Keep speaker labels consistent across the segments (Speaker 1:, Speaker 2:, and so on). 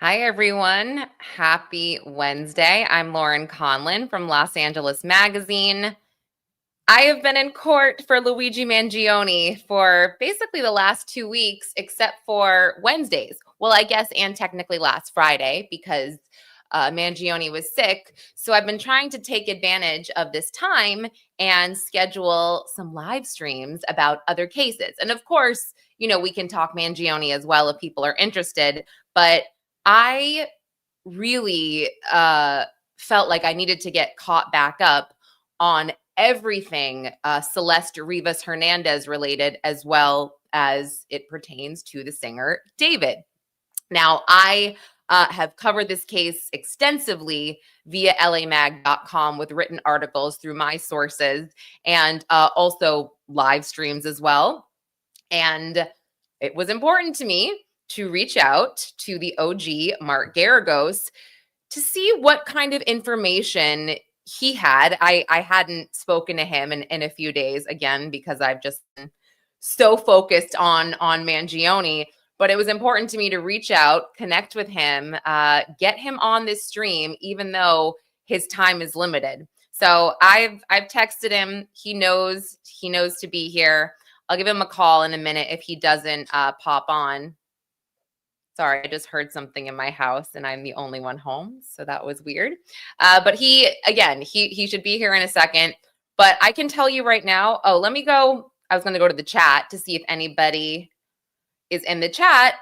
Speaker 1: Hi, everyone. Happy Wednesday. I'm Lauren Conlin from Los Angeles Magazine. I have been in court for Luigi Mangione for basically the last 2 weeks, except for Wednesdays. Well, I guess, and technically last Friday because Mangione was sick. So I've been trying to take advantage of this time and schedule some live streams about other cases. And of course, we can talk Mangione as well if people are interested. But I really felt like I needed to get caught back up on everything Celeste Rivas Hernandez related, as well as it pertains to the singer David. Now, I have covered this case extensively via lamag.com with written articles through my sources and also live streams as well. And it was important to me to reach out to the OG, Mark Geragos, to see what kind of information he had. I hadn't spoken to him in a few days, again, because I've just been so focused on Mangione. But it was important to me to reach out, connect with him, get him on this stream, even though his time is limited. So I've texted him. He knows to be here. I'll give him a call in a minute if he doesn't pop on. Sorry, I just heard something in my house and I'm the only one home. So that was weird. But he should be here in a second. But I can tell you right now. Oh, let me go. I was going to go to the chat to see if anybody is in the chat.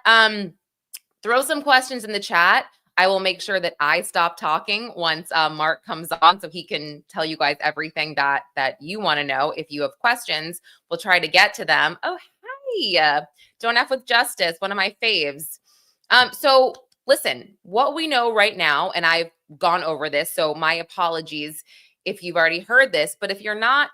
Speaker 1: Throw some questions in the chat. I will make sure that I stop talking once Mark comes on so he can tell you guys everything that you want to know. If you have questions, we'll try to get to them. Oh, hi. Don't F with Justice, one of my faves. So listen, what we know right now, and I've gone over this, so my apologies if you've already heard this, but if you're not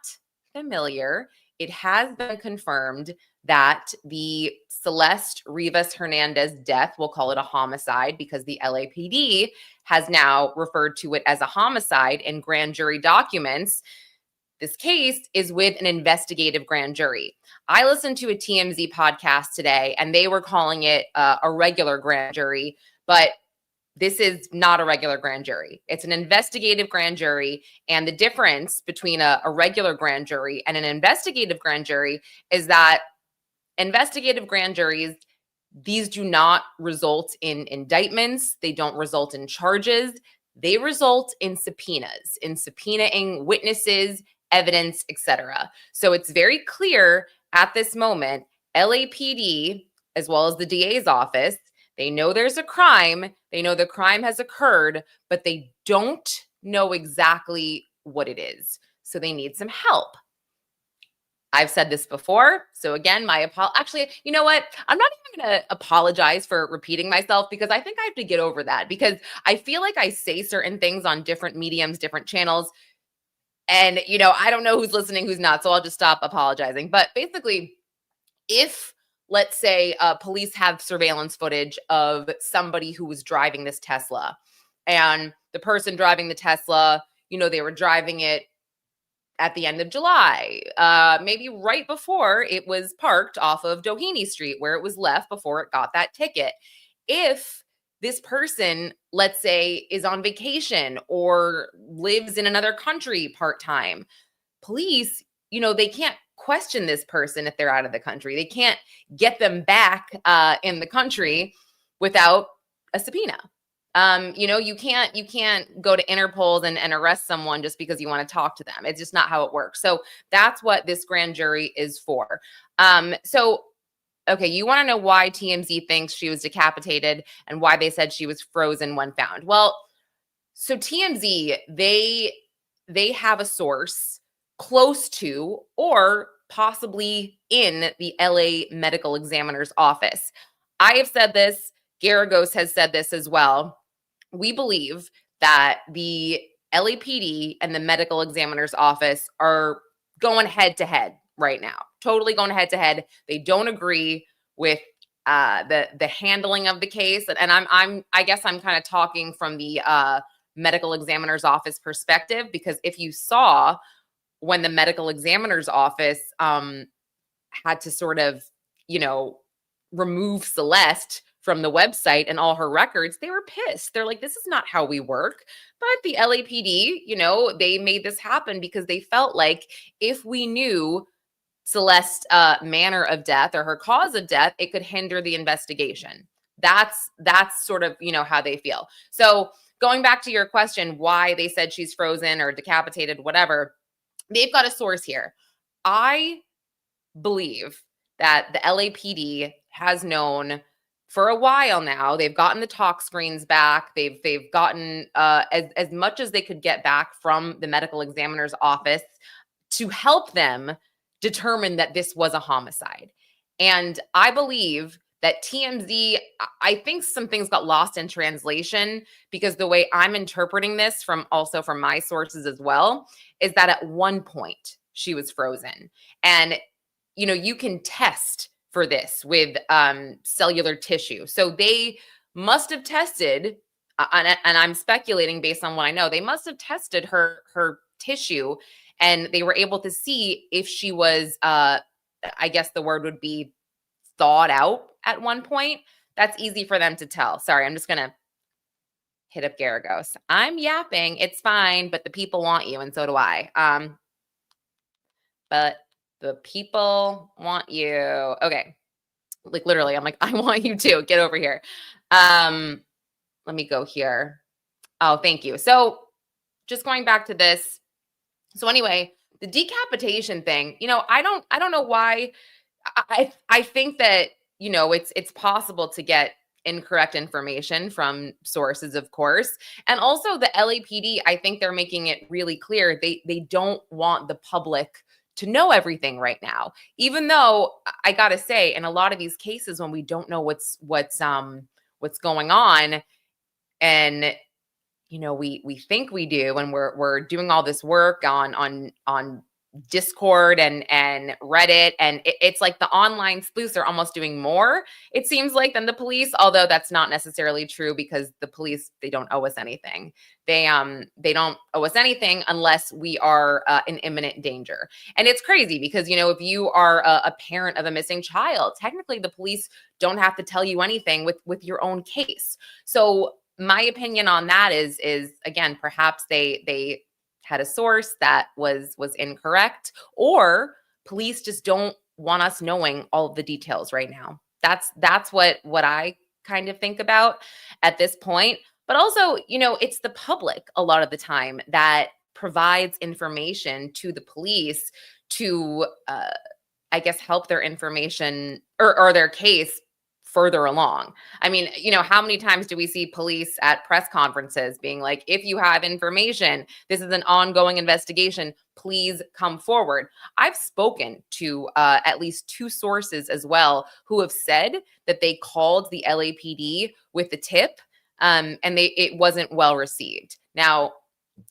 Speaker 1: familiar, it has been confirmed that the Celeste Rivas Hernandez death, we'll call it a homicide because the LAPD has now referred to it as a homicide in grand jury documents. This case is with an investigative grand jury. I listened to a TMZ podcast today and they were calling it a regular grand jury, but this is not a regular grand jury. It's an investigative grand jury. And the difference between a regular grand jury and an investigative grand jury is that investigative grand juries, these do not result in indictments. They don't result in charges. They result in subpoenas, in subpoenaing witnesses, evidence, etc. So it's very clear at this moment, LAPD, as well as the DA's office, they know there's a crime. They know the crime has occurred, but they don't know exactly what it is. So they need some help. I've said this before. So again, actually, you know what? I'm not even going to apologize for repeating myself because I think I have to get over that because I feel like I say certain things on different mediums, different channels. And, I don't know who's listening, who's not. So I'll just stop apologizing. But basically, if let's say police have surveillance footage of somebody who was driving this Tesla and the person driving the Tesla, they were driving it at the end of July, maybe right before it was parked off of Doheny Street where it was left before it got that ticket. If this person, let's say, is on vacation or lives in another country part-time, police, they can't question this person if they're out of the country. They can't get them back in the country without a subpoena. You can't go to Interpol and arrest someone just because you want to talk to them. It's just not how it works. So that's what this grand jury is for. Okay, you want to know why TMZ thinks she was decapitated and why they said she was frozen when found. Well, so TMZ, they have a source close to or possibly in the LA medical examiner's office. I have said this. Geragos has said this as well. We believe that the LAPD and the medical examiner's office are going head to head right now, totally going head to head. They don't agree with the handling of the case, and I guess I'm kind of talking from the medical examiner's office perspective because if you saw when the medical examiner's office had to sort of remove Celeste from the website and all her records, they were pissed. They're like, this is not how we work. But the LAPD, they made this happen because they felt like if we knew Celeste's manner of death or her cause of death, it could hinder the investigation. That's sort of, how they feel. So going back to your question, why they said she's frozen or decapitated, whatever, they've got a source here. I believe that the LAPD has known for a while now. They've gotten the talk screens back. They've gotten as much as they could get back from the medical examiner's office to help them determine that this was a homicide. And I believe that TMZ, I think some things got lost in translation, because the way I'm interpreting this from my sources as well is that at one point she was frozen. And you can test for this with cellular tissue. So they must have tested, and I'm speculating based on what I know, they must have tested her tissue, and they were able to see if she was, I guess the word would be thawed out at one point. That's easy for them to tell. Sorry, I'm just going to hit up Geragos. I'm yapping. It's fine, but the people want you, and so do I. But the people want you. Okay. Like literally, I'm like, I want you too. Get over here. Let me go here. Oh, thank you. So just going back to this. So anyway, the decapitation thing, I don't know why. I think that, it's possible to get incorrect information from sources, of course. And also the LAPD, I think they're making it really clear they don't want the public to know everything right now. Even though I got to say, in a lot of these cases, when we don't know what's going on, and we think we do, and we're doing all this work on Discord and Reddit, and it's like the online sleuths are almost doing more, it seems like, than the police, although that's not necessarily true, because the police, they don't owe us anything. They don't owe us anything unless we are in imminent danger. And it's crazy because, if you are a parent of a missing child, technically the police don't have to tell you anything with your own case. So my opinion on that is again, perhaps they had a source that was incorrect, or police just don't want us knowing all of the details right now. That's what I kind of think about at this point. But also, it's the public a lot of the time that provides information to the police to, I guess, help their information or their case further along. I mean, how many times do we see police at press conferences being like, if you have information, this is an ongoing investigation, please come forward. I've spoken to at least two sources as well who have said that they called the LAPD with the tip, and it wasn't well received. Now,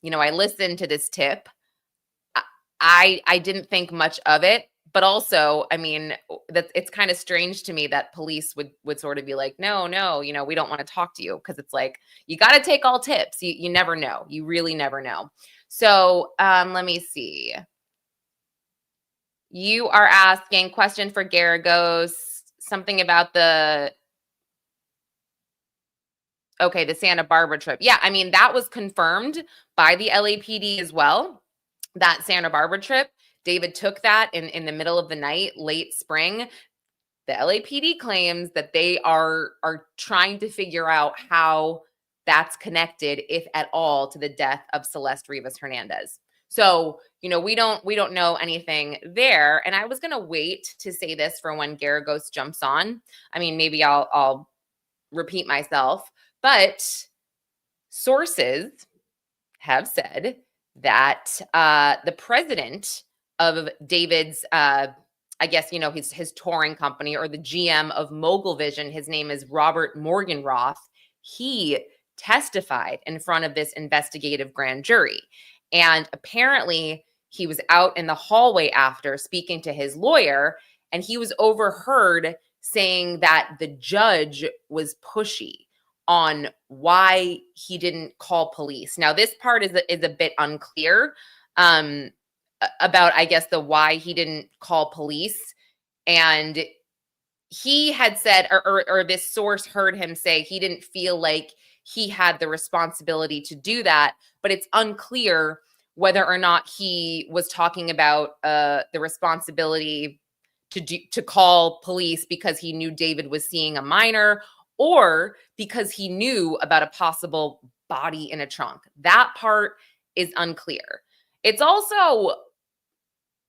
Speaker 1: I listened to this tip. I didn't think much of it. But also, I mean, it's kind of strange to me that police would sort of be like, no, we don't want to talk to you, because it's like, you got to take all tips. You never know. You really never know. So let me see. You are asking, question for Geragos, something about the Santa Barbara trip. Yeah, I mean, that was confirmed by the LAPD as well, that Santa Barbara trip. David took that in the middle of the night, late spring. The LAPD claims that they are trying to figure out how that's connected, if at all, to the death of Celeste Rivas Hernandez. So, we don't know anything there. And I was going to wait to say this for when Geragos jumps on. I mean, maybe I'll repeat myself, but sources have said that the president of David's, I guess, his touring company, or the GM of Mogul Vision, his name is Robert Morgenroth. He testified in front of this investigative grand jury. And apparently he was out in the hallway after speaking to his lawyer, and he was overheard saying that the judge was pushy on why he didn't call police. Now, this part is a bit unclear about, I guess, the why he didn't call police. And he had said, or this source heard him say he didn't feel like he had the responsibility to do that, but it's unclear whether or not he was talking about the responsibility to call police because he knew David was seeing a minor, or because he knew about a possible body in a trunk. That part is unclear. It's also,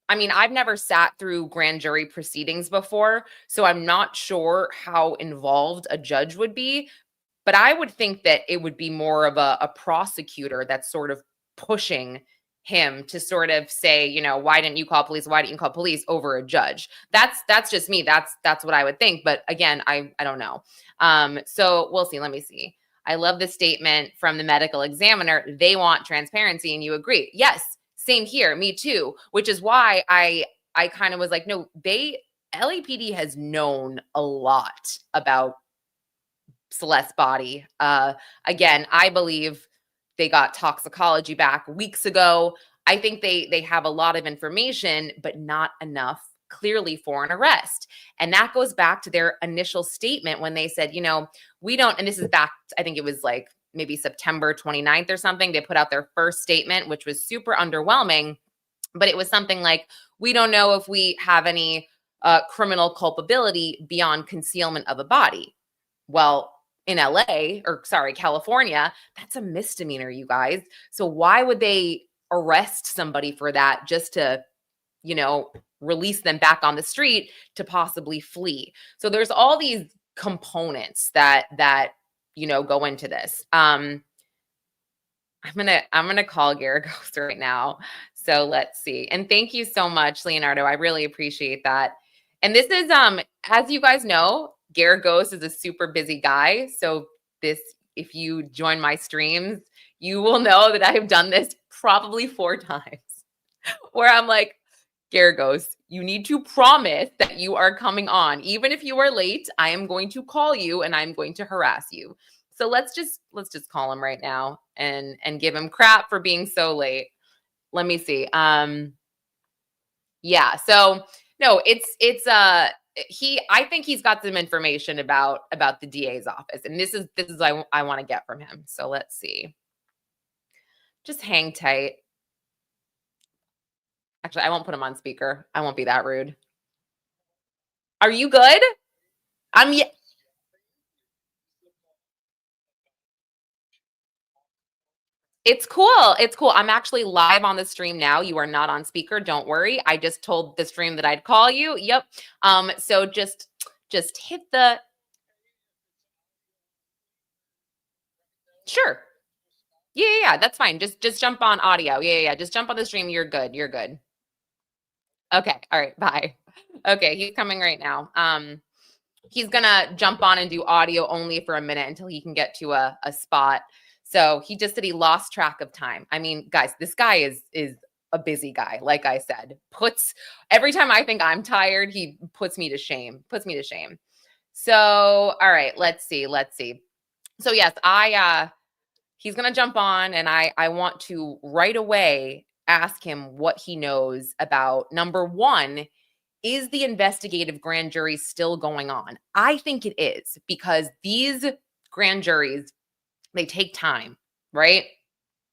Speaker 1: I mean, I've never sat through grand jury proceedings before, so I'm not sure how involved a judge would be. But I would think that it would be more of a prosecutor that's sort of pushing him to sort of say, you know, why didn't you call police? Why didn't you call police over a judge? That's just me. That's what I would think. But again, I don't know. So we'll see. Let me see. I love the statement from the medical examiner. They want transparency, and you agree. Yes, same here. Me too. Which is why I kind of was like, no, LAPD has known a lot about Celeste's body. Again, I believe they got toxicology back weeks ago. I think they have a lot of information, but not enough clearly for an arrest. And that goes back to their initial statement when they said, you know, we don't, and this is back, I think it was like maybe September 29th or something. They put out their first statement, which was super underwhelming, but it was something like, we don't know if we have any criminal culpability beyond concealment of a body. Well, in LA, or sorry, California, that's a misdemeanor, you guys. So why would they arrest somebody for that just to, you know, release them back on the street to possibly flee? So there's all these components that you know go into this. I'm gonna call Geragos right now. So let's see. And thank you so much, Leonardo. I really appreciate that. And this is as you guys know, Geragos is a super busy guy. So this, if you join my streams, you will know that I have done this probably 4 times where I'm like, Geragos, you need to promise that you are coming on. Even if you are late, I am going to call you and I'm going to harass you. So let's just call him right now and give him crap for being so late. Let me see. Yeah. So no, it's I think he's got some information about the DA's office, and this is I want to get from him. So let's see. Just hang tight. Actually, I won't put him on speaker. I won't be that rude. Are you good? Yeah. It's cool. It's cool. I'm actually live on the stream now. You are not on speaker. Don't worry. I just told the stream that I'd call you. Yep. So just hit the sure. Yeah, that's fine. Just jump on audio. Yeah. Just jump on the stream. You're good. You're good. Okay. All right. Bye. Okay, he's coming right now. He's gonna jump on and do audio only for a minute until he can get to a spot. So he just said he lost track of time. I mean, guys, this guy is a busy guy. Like I said, puts every time I think I'm tired, he puts me to shame. Puts me to shame. So, all right, let's see. So yes, he's going to jump on, and I want to right away ask him what he knows about number 1, is the investigative grand jury still going on? I think it is, because these grand juries, they take time, right?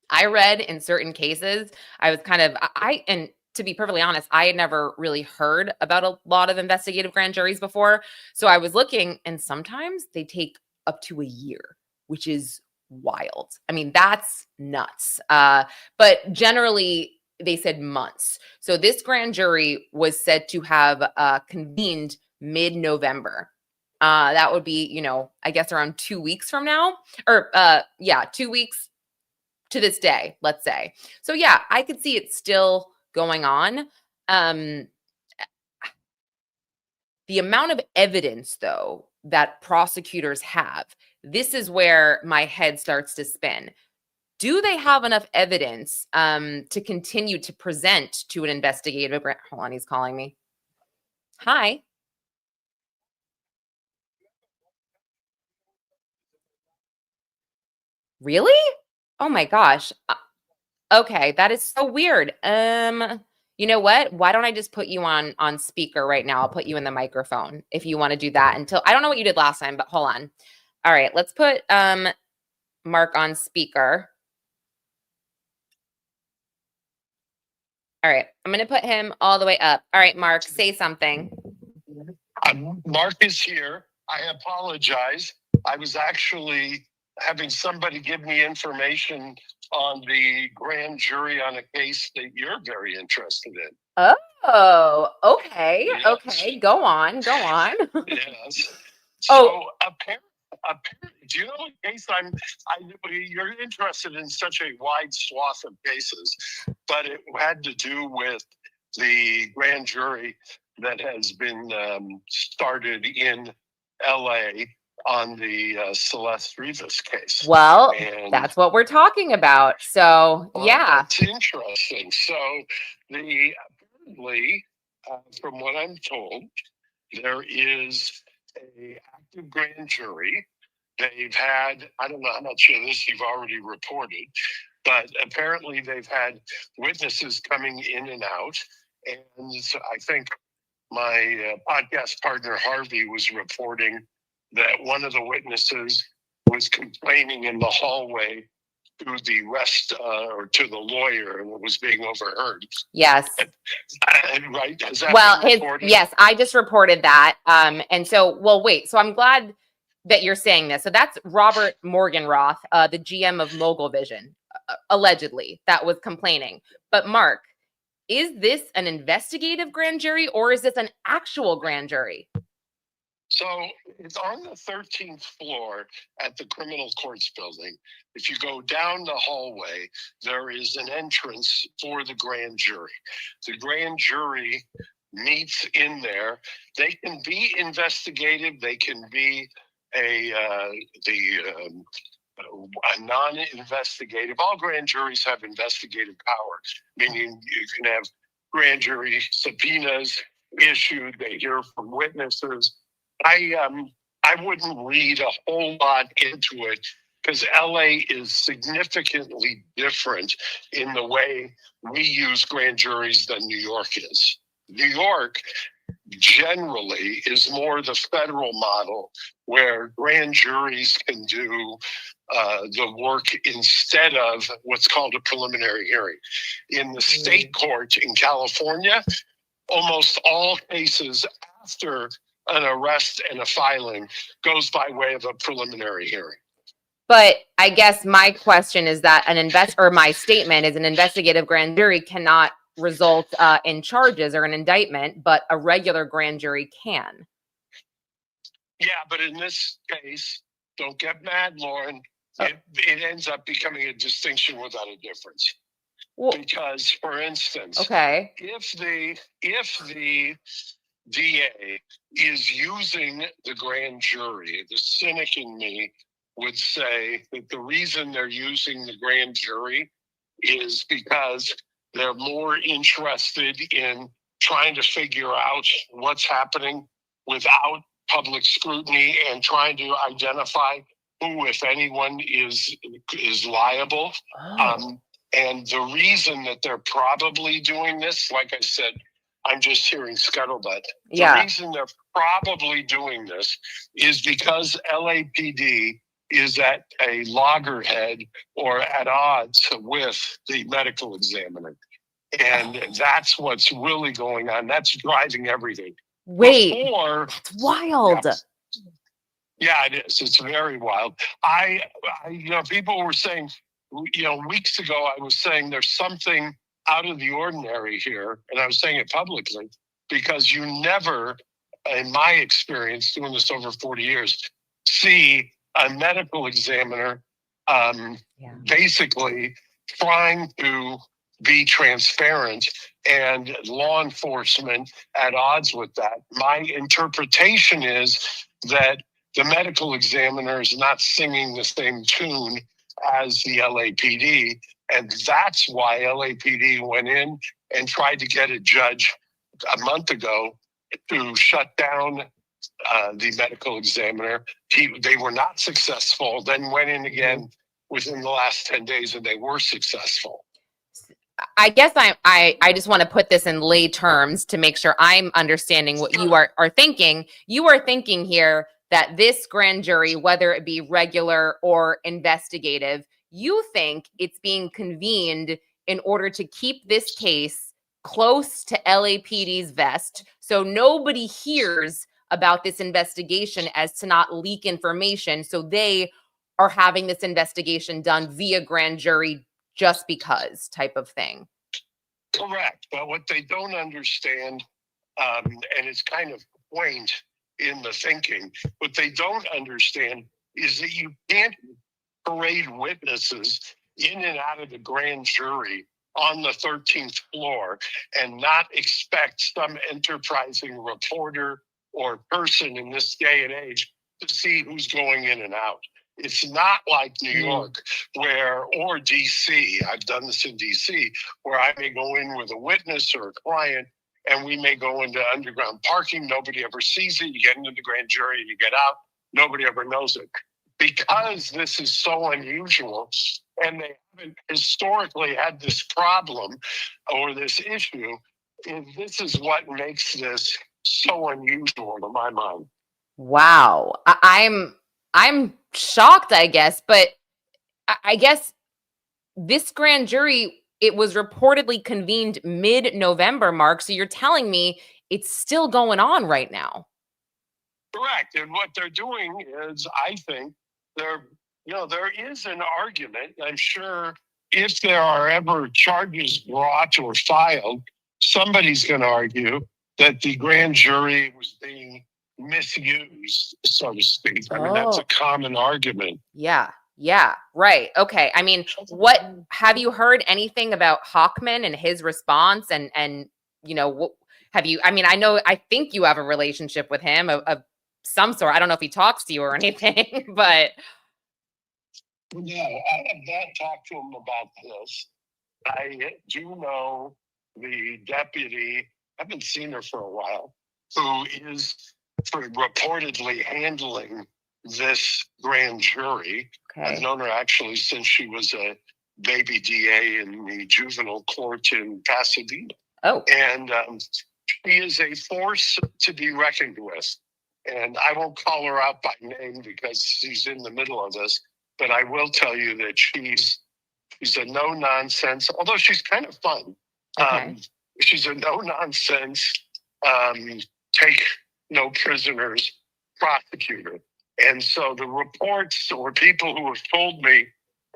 Speaker 1: I read in certain cases, I was kind of and to be perfectly honest, I had never really heard about a lot of investigative grand juries before. So I was looking, and sometimes they take up to a year, which is wild. I mean, that's nuts. But generally, they said months. So this grand jury was said to have convened mid-November. That would be, you know, I guess around 2 weeks from now, or 2 weeks to this day, let's say. So yeah, I could see it still going on. Um, the amount of evidence, though, that prosecutors have, this is where my head starts to spin. Do they have enough evidence to continue to present to an investigative? Hold on, he's calling me. Hi. Really? Oh my gosh. Okay, that is so weird. You know what? Why don't I just put you on speaker right now? I'll put you in the microphone if you want to do that until I don't know what you did last time, but hold on. All right, let's put Mark on speaker. All right, I'm going to put him all the way up. All right, Mark, say something.
Speaker 2: Mark is here. I apologize. I was actually having somebody give me information on the grand jury on a case that you're very interested in.
Speaker 1: Oh, okay.
Speaker 2: Yes.
Speaker 1: Okay, go on.
Speaker 2: Yes.
Speaker 1: Oh.
Speaker 2: So apparently, do you know what case you're interested in such a wide swath of cases, but it had to do with the grand jury that has been started in LA on the Celeste Rivas case.
Speaker 1: Well, that's what we're talking about. So, yeah.
Speaker 2: That's interesting. So, apparently, from what I'm told, there is a active grand jury. They've had, I don't know how much of this you've already reported, but apparently they've had witnesses coming in and out. And so I think my podcast partner Harvey was reporting that one of the witnesses was complaining in the hallway to the rest or to the lawyer and was being overheard.
Speaker 1: Yes.
Speaker 2: Right? Has that been reported?
Speaker 1: Yes, I just reported that. And so, well, wait. So I'm glad that you're saying this. So that's Robert Morgenroth, the GM of Mogul Vision, allegedly, that was complaining. But Mark, is this an investigative grand jury or is this an actual grand jury?
Speaker 2: So it's on the 13th floor at the criminal courts building. If you go down the hallway, there is an entrance for the grand jury. The grand jury meets in there. They can be investigative. They can be a non-investigative. All grand juries have investigative power, meaning you can have grand jury subpoenas issued. They hear from witnesses. I wouldn't read a whole lot into it because LA is significantly different in the way we use grand juries than New York is. New York generally is more the federal model where grand juries can do the work instead of what's called a preliminary hearing. In the state court in California, almost all cases after an arrest and a filing goes by way of a preliminary hearing.
Speaker 1: But I guess my question is that my statement is an investigative grand jury cannot result in charges or an indictment, but a regular grand jury can.
Speaker 2: Yeah, but in this case, don't get mad, Lauren. It ends up becoming a distinction without a difference. Well, because, for instance, if the DA is using the grand jury, the cynic in me would say that the reason they're using the grand jury is because they're more interested in trying to figure out what's happening without public scrutiny and trying to identify who, if anyone, is liable. And the reason that they're probably doing this, like I said, I'm just hearing scuttlebutt. The reason they're probably doing this is because LAPD is at a loggerhead or at odds with the medical examiner. And that's what's really going on. That's driving everything.
Speaker 1: Wait, that's wild.
Speaker 2: Yeah, it is. It's very wild. People were saying, weeks ago, I was saying there's something out of the ordinary here. And I was saying it publicly because you never, in my experience, doing this over 40 years, see a medical examiner basically trying to be transparent and law enforcement at odds with that. My interpretation is that the medical examiner is not singing the same tune as the LAPD. And that's why LAPD went in and tried to get a judge a month ago to shut down the medical examiner. They were not successful, then went in again within the last 10 days and they were successful.
Speaker 1: I guess I just want to put this in lay terms to make sure I'm understanding what you are thinking. You are thinking here that this grand jury, whether it be regular or investigative, you think it's being convened in order to keep this case close to LAPD's vest so nobody hears about this investigation as to not leak information. So they are having this investigation done via grand jury just because type of thing.
Speaker 2: Correct. But what they don't understand, and it's kind of quaint in the thinking, what they don't understand is that you can't parade witnesses in and out of the grand jury on the 13th floor and not expect some enterprising reporter or person in this day and age to see who's going in and out. It's not like New York or DC. I've done this in DC, where I may go in with a witness or a client and we may go into underground parking. Nobody ever sees it. You get into the grand jury, you get out. Nobody ever knows it. Because this is so unusual and they haven't historically had this problem or this issue, this is what makes this so unusual to my mind.
Speaker 1: Wow. I'm shocked, I guess, but I guess this grand jury, it was reportedly convened mid-November, Mark. So you're telling me it's still going on right now.
Speaker 2: Correct. And what they're doing is, I think, there is an argument. I'm sure if there are ever charges brought or filed, somebody's going to argue that the grand jury was being misused, so to speak. I mean, that's a common argument.
Speaker 1: Yeah, right. Okay. I mean, what have you heard anything about Hochman and his response? And what have you? I mean, I think you have a relationship with him of some sort. I don't know if he talks to you or anything, but
Speaker 2: no, I have not talked to him about this. I do know the deputy. I haven't seen her for a while, who is reportedly handling this grand jury. Okay. I've known her actually since she was a baby DA in the juvenile court in Pasadena.
Speaker 1: Oh.
Speaker 2: And she is a force to be reckoned with. And I won't call her out by name because she's in the middle of this, but I will tell you that she's a no-nonsense, although she's kind of fun. Okay. She's a no-nonsense, take no prisoners prosecutor. And so the reports or people who have told me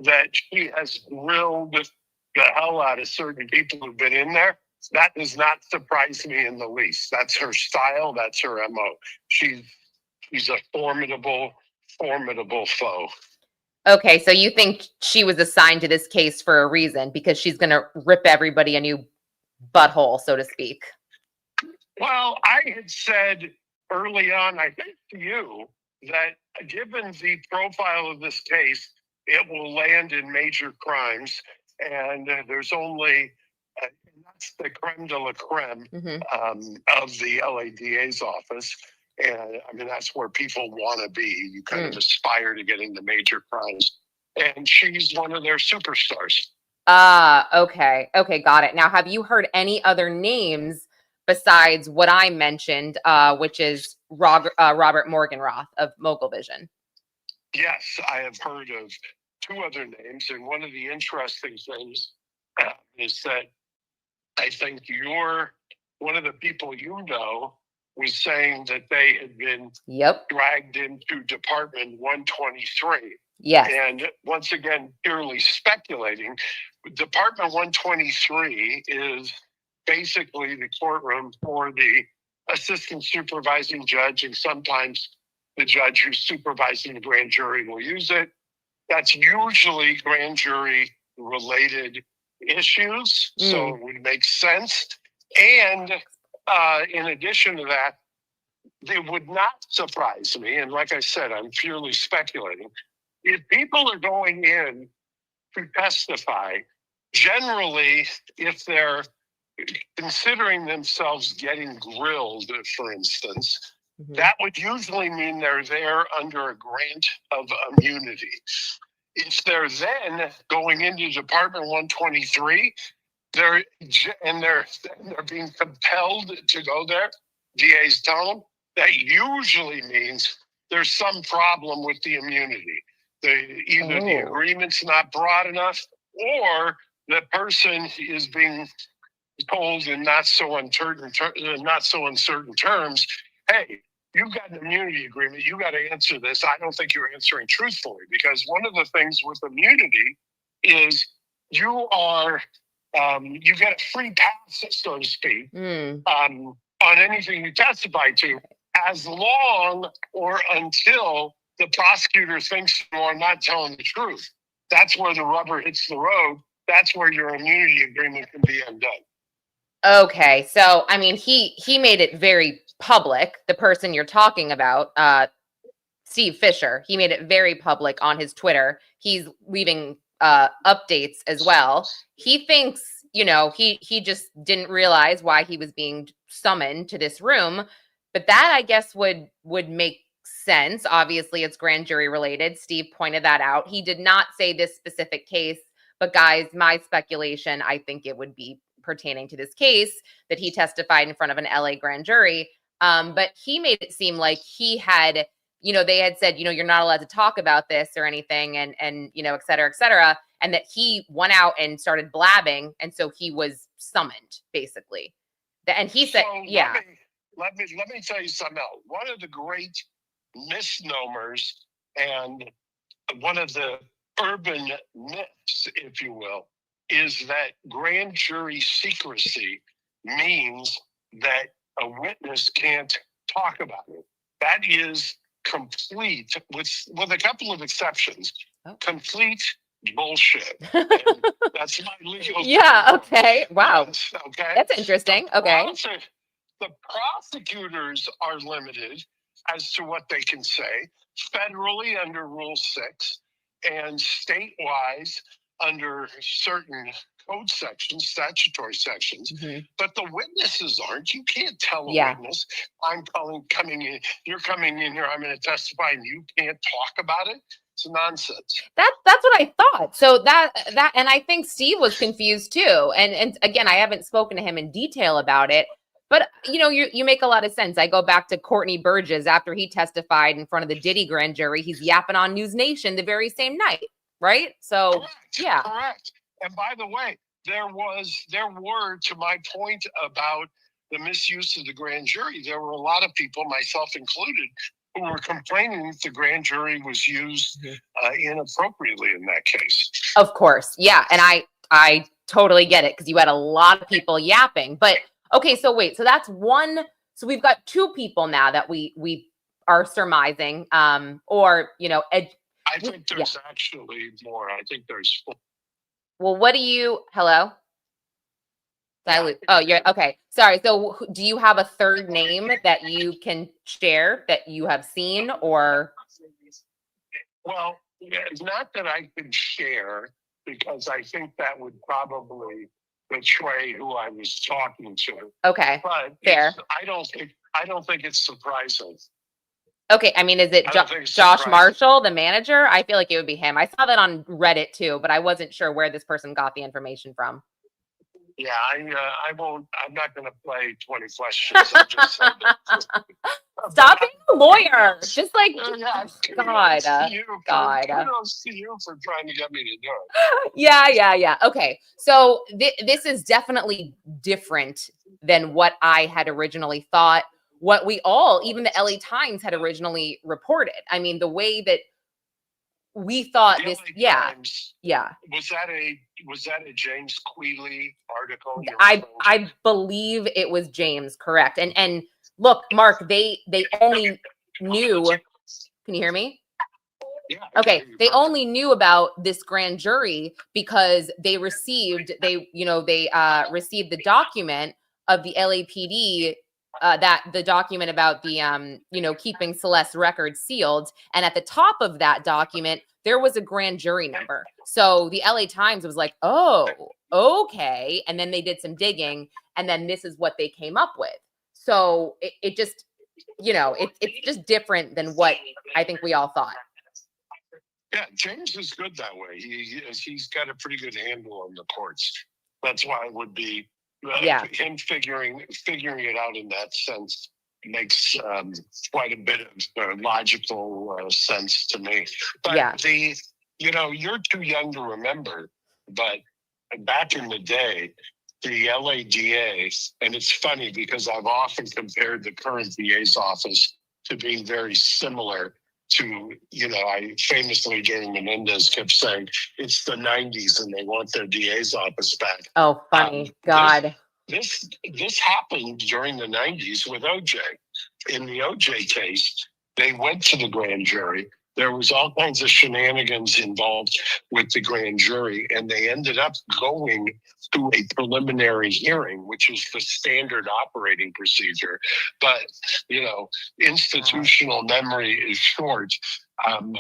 Speaker 2: that she has grilled the hell out of certain people who've been in there, that does not surprise me in the least. That's her style. That's her MO. She's a formidable foe.
Speaker 1: Okay, so you think she was assigned to this case for a reason, because she's going to rip everybody a new butthole, so to speak.
Speaker 2: Well, I had said early on, I think to you, that given the profile of this case, it will land in major crimes. And there's only, that's the creme de la creme of the LADA's office. And I mean, that's where people want to be. You kind of aspire to get into major crimes. And she's one of their superstars.
Speaker 1: Okay, got it. Now, have you heard any other names besides what I mentioned, which is Robert Morgenroth of Mogul Vision?
Speaker 2: Yes, I have heard of two other names. And one of the interesting things is that I think one of the people was saying that they had been dragged into Department 123.
Speaker 1: Yes.
Speaker 2: And once again, purely speculating, Department 123 is basically the courtroom for the assistant supervising judge, and sometimes the judge who's supervising the grand jury will use it. That's usually grand jury related issues, so it would make sense. And in addition to that, it would not surprise me, and like I said, I'm purely speculating, if people are going in to testify, generally, if they're considering themselves getting grilled, for instance, that would usually mean they're there under a grant of immunity. If they're then going into Department 123, they're being compelled to go there. DAs tell them that usually means there's some problem with the immunity. Either the agreement's not broad enough, or the person is being told in not so uncertain terms, hey, you've got an immunity agreement. You got to answer this. I don't think you're answering truthfully, because one of the things with immunity is you get a free pass, so to speak, on anything you testify to, as long or until the prosecutor thinks you are not telling the truth. That's where the rubber hits the road. That's where your immunity agreement can be undone.
Speaker 1: Okay, so I mean, he made it very public. The person you're talking about, Steve Fisher, he made it very public on his Twitter. He's leaving updates as well. He thinks, he just didn't realize why he was being summoned to this room, but that, I guess, would make sense. Obviously, it's grand jury related. Steve pointed that out. He did not say this specific case, but guys, my speculation, I think it would be pertaining to this case that he testified in front of an LA grand jury. But he made it seem like he had, they had said, you're not allowed to talk about this or anything, and et cetera, and that he went out and started blabbing, and so he was summoned, basically. And he said, yeah.
Speaker 2: Let me tell you something else. One of the great misnomers and one of the urban myths, if you will, is that grand jury secrecy means that a witness can't talk about it. That is complete, with a couple of exceptions, complete bullshit. That's my legal
Speaker 1: yeah, okay. Wow.
Speaker 2: Yes, okay.
Speaker 1: That's interesting. Okay.
Speaker 2: The prosecutors are limited as to what they can say, federally under Rule 6 and statewide under certain code sections, statutory sections. But the witnesses aren't. You can't tell a witness, I'm coming in, you're coming in here, I'm going to testify, and you can't talk about it. It's nonsense.
Speaker 1: That's what I thought. So that and I think Steve was confused too. And again, I haven't spoken to him in detail about it, but you make a lot of sense. I go back to Courtney Burgess after he testified in front of the Diddy grand jury. He's yapping on News Nation the very same night, right? So
Speaker 2: correct. And by the way, there were, to my point about the misuse of the grand jury, there were a lot of people, myself included, who were complaining that the grand jury was used inappropriately in that case.
Speaker 1: Of course. Yeah. And I totally get it, because you had a lot of people yapping. But okay, so wait, so that's one. So we've got two people now that we are surmising, or,
Speaker 2: I think there's actually more. I think there's four.
Speaker 1: Well, what do you, hello? Oh, yeah. Okay. Sorry. So do you have a third name that you can share that you have seen, or?
Speaker 2: Well, it's not that I can share, because I think that would probably betray who I was talking to.
Speaker 1: Okay.
Speaker 2: But
Speaker 1: fair.
Speaker 2: I don't think it's surprising.
Speaker 1: Okay. I mean, is it Josh Marshall, the manager? I feel like it would be him. I saw that on Reddit too, but I wasn't sure where this person got the information from.
Speaker 2: Yeah, I won't. I'm not going to play 20 questions. I just said
Speaker 1: Stop being a lawyer. Just like,
Speaker 2: God. Kudos to you for trying to get me to do it.
Speaker 1: Yeah. Okay. So this is definitely different than what I had originally thought. What we all, even the LA Times, had originally reported. I mean, the way that we thought this,
Speaker 2: Times, Was that a James Quealy article?
Speaker 1: I believe it was James, correct. And look, Mark, they only knew. Can you hear me?
Speaker 2: Yeah.
Speaker 1: Okay. They only knew about this grand jury because they received received the document of the LAPD. That the document about the, keeping Celeste records sealed. And at the top of that document, there was a grand jury number. So the LA Times was like, oh, okay. And then they did some digging, and then this is what they came up with. So it just, it's just different than what I think we all thought.
Speaker 2: Yeah, James is good that way. He's got a pretty good handle on the courts. That's why it would be him figuring it out in that sense makes quite a bit of logical sense to me. But you're too young to remember, but back in the day, the LADA, and it's funny because I've often compared the current DA's office to being very similar to, I famously during Menendez kept saying it's the 90s and they want their DA's office back.
Speaker 1: Oh, funny. God.
Speaker 2: This happened during the 90s with OJ. In the OJ case, they went to the grand jury. There was all kinds of shenanigans involved with the grand jury, and they ended up going to a preliminary hearing, which is the standard operating procedure. But, institutional memory is short.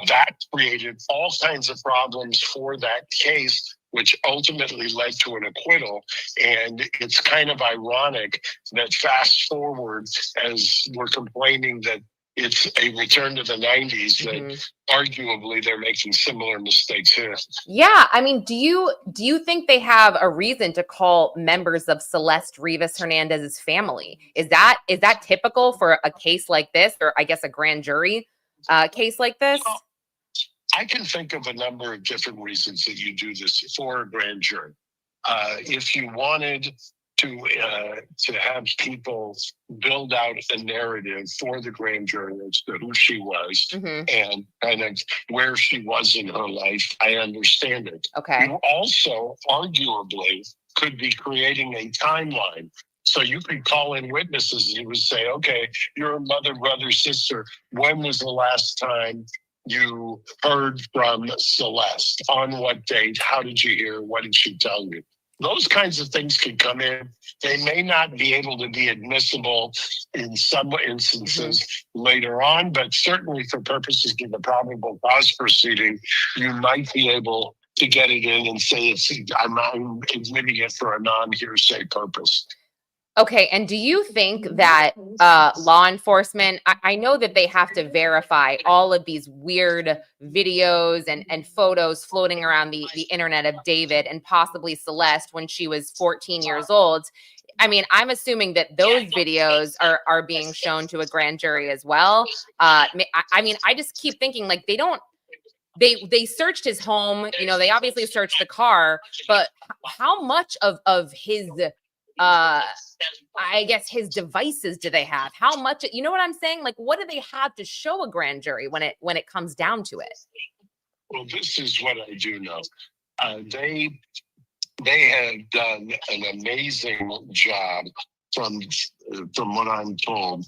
Speaker 2: That created all kinds of problems for that case, which ultimately led to an acquittal. And it's kind of ironic that fast forward, as we're complaining that it's a return to the 90s, that arguably they're making similar mistakes here.
Speaker 1: Yeah. I mean, do you think they have a reason to call members of Celeste Rivas Hernandez's family? Is that typical for a case like this, or I guess a grand jury case like this?
Speaker 2: I can think of a number of different reasons that you do this for a grand jury. If you wanted to have people build out a narrative for the grand jury as to who she was and kind of where she was in her life, I understand it.
Speaker 1: Okay.
Speaker 2: You also arguably could be creating a timeline. So you could call in witnesses and you would say, okay, you're a mother, brother, sister. When was the last time you heard from Celeste? On what date? How did you hear? What did she tell you? Those kinds of things can come in. They may not be able to be admissible in some instances later on, but certainly for purposes of the probable cause proceeding, you might be able to get it in and say I'm admitting it for a non-hearsay purpose.
Speaker 1: Okay. And do you think that law enforcement, I know that they have to verify all of these weird videos and photos floating around the internet of David and possibly Celeste when she was 14 years old. I mean, I'm assuming that those videos are being shown to a grand jury as well. I mean, I just keep thinking like they searched his home, they obviously searched the car, but how much of his I guess his devices do they have? How much, you know what I'm saying? Like, what do they have to show a grand jury when it comes down to it?
Speaker 2: Well, this is what I do know. They have done an amazing job from what I'm told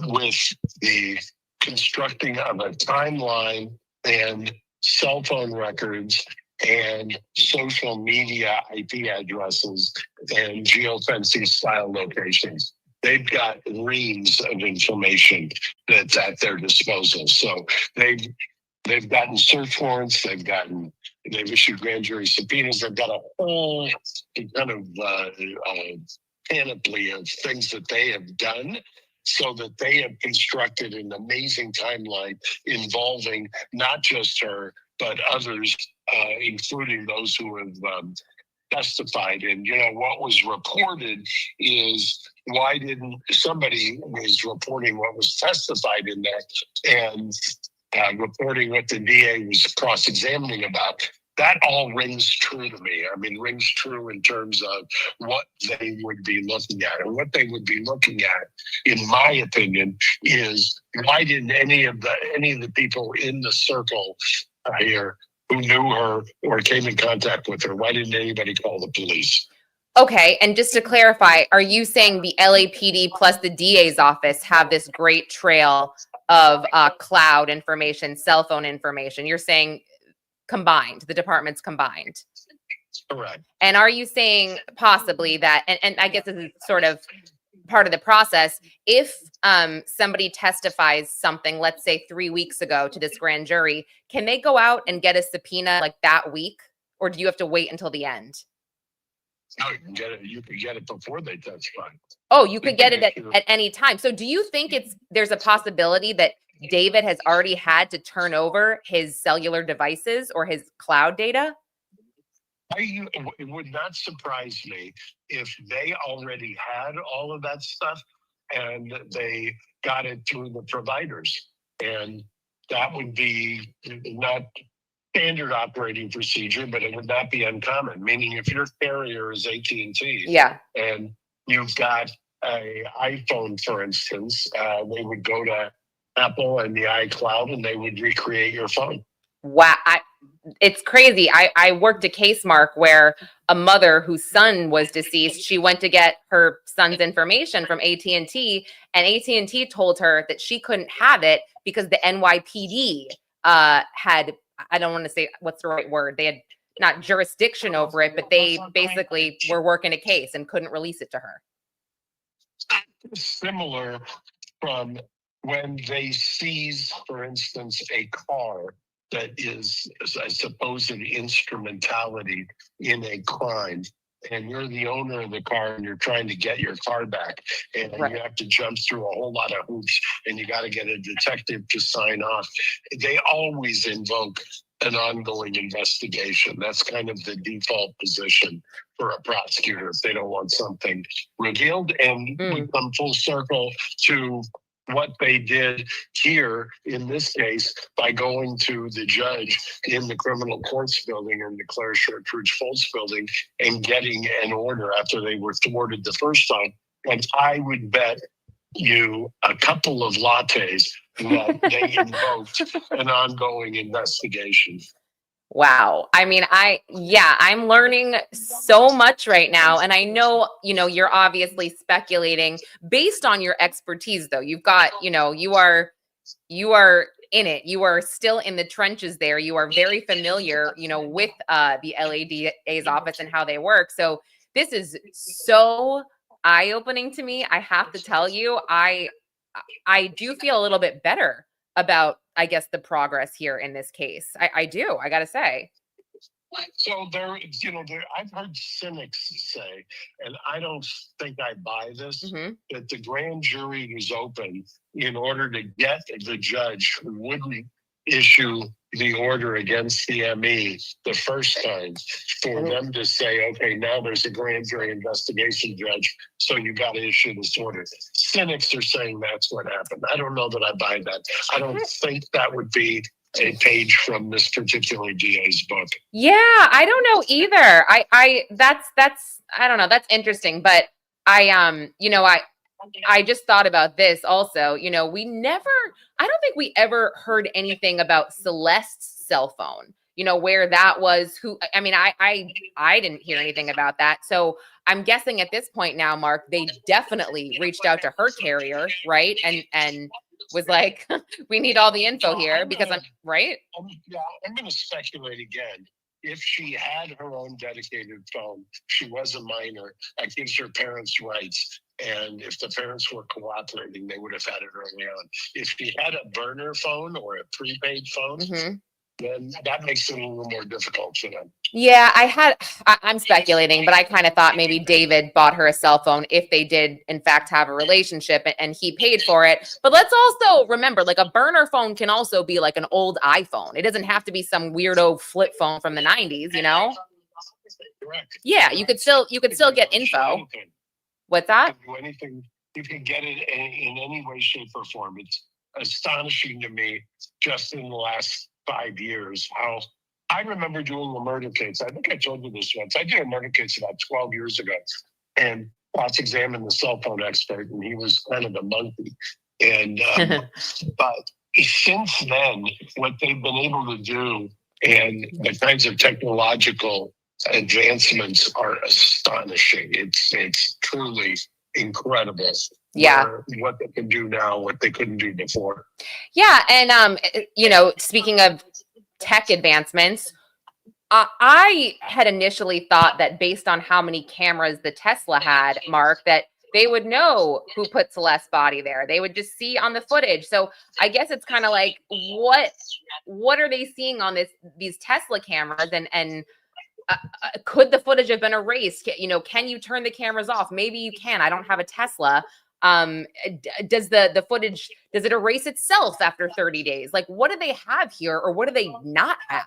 Speaker 2: with the constructing of a timeline and cell phone records and social media IP addresses and geofencing style locations. They've got reams of information that's at their disposal. So they've gotten search warrants, they've issued grand jury subpoenas, they've got a whole kind of panoply of things that they have done, so that they have constructed an amazing timeline involving not just her, but others, including those who have testified. And, what was reported is why didn't somebody was reporting what was testified in that and reporting what the DA was cross-examining about. That all rings true to me. I mean, rings true in terms of what they would be looking at. And what they would be looking at, in my opinion, is why didn't any of the people in the circle here who knew her or came in contact with her, why didn't anybody call the police?
Speaker 1: Okay. And just to clarify, are you saying the LAPD plus the DA's office have this great trail of cloud information, cell phone information? You're saying combined, the departments combined?
Speaker 2: Correct.
Speaker 1: And are you saying possibly that, and I guess this is sort of part of the process, if somebody testifies something, let's say 3 weeks ago to this grand jury, can they go out and get a subpoena like that week? Or do you have to wait until the end?
Speaker 2: No, you can get it before they testify.
Speaker 1: Oh, you could get it at any time. So do you think there's a possibility that David has already had to turn over his cellular devices or his cloud data?
Speaker 2: It would not surprise me if they already had all of that stuff and they got it through the providers. And that would be not standard operating procedure, but it would not be uncommon. Meaning, if your carrier is AT&T, and you've got an iPhone, for instance, they would go to Apple and the iCloud, and they would recreate your phone.
Speaker 1: Wow. It's crazy. I worked a case, Mark, where a mother whose son was deceased, she went to get her son's information from AT&T, and AT&T told her that she couldn't have it because the NYPD had, I don't want to say what's the right word, they had not jurisdiction over it, but they basically were working a case and couldn't release it to her.
Speaker 2: Similar from when they seize, for instance, a car that is a supposed instrumentality in a crime, and you're the owner of the car and you're trying to get your car back, and you have to jump through a whole lot of hoops, and you got to get a detective to sign off. They always invoke an ongoing investigation. That's kind of the default position for a prosecutor if they don't want something revealed. And we come full circle to what they did here in this case by going to the judge in the criminal courts building in the Claire Chartreuse Foltz building and getting an order after they were thwarted the first time. And I would bet you a couple of lattes that they invoked an ongoing investigation.
Speaker 1: Wow. I mean, I'm learning so much right now. And I know, you're obviously speculating based on your expertise, though. You've got, you are in it. You are still in the trenches there. You are very familiar, with the LADA's office and how they work. So this is so eye-opening to me. I have to tell you, I do feel a little bit better about, I guess, the progress here in this case. I do, I gotta say.
Speaker 2: So I've heard cynics say, and I don't think I buy this, that the grand jury was open in order to get the judge who wouldn't issue the order against the ME the first time for them to say, okay, now there's a grand jury investigation, judge, so you got to issue this order. Cynics are saying that's what happened. I don't know that I buy that. I don't think that would be a page from this particular DA's book.
Speaker 1: Yeah, I don't know either. That's I don't know. That's interesting, but I just thought about this also. I don't think we ever heard anything about Celeste's cell phone, where that was, I didn't hear anything about that. So I'm guessing at this point now, Mark, they definitely reached out to her carrier, right? And was like, we need all the info here because I'm right.
Speaker 2: I'm going to speculate again. If she had her own dedicated phone, she was a minor. That gives her parents rights. And if the parents were cooperating, they would have had it early on. If she had a burner phone or a prepaid phone, then that makes it a little more difficult for them.
Speaker 1: Yeah, I'm speculating, but I kind of thought maybe David bought her a cell phone if they did, in fact, have a relationship and he paid for it. But let's also remember, like, a burner phone can also be like an old iPhone. It doesn't have to be some weirdo flip phone from the 90s,
Speaker 2: Correct.
Speaker 1: Yeah, you could still get info. What's that?
Speaker 2: Do anything. You can get it in any way, shape, or form. It's astonishing to me just in the last 5 years how I remember doing a murder case. I think I told you this once. I did a murder case about 12 years ago and cross-examined the cell phone expert, and he was kind of a monkey. And but since then, what they've been able to do and the kinds of technological advancements are astonishing. It's truly incredible.
Speaker 1: Yeah,
Speaker 2: what they can do now, what they couldn't do before.
Speaker 1: Yeah, and speaking of tech advancements, I had initially thought that based on how many cameras the Tesla had, Mark, that they would know who put Celeste's body there. They would just see on the footage. So I guess it's kind of like, what are they seeing on these Tesla cameras, and could the footage have been erased? Can you turn the cameras off? Maybe you can. I don't have a Tesla. Does the footage, does it erase itself after 30 days? Like, what do they have here, or what do they not have,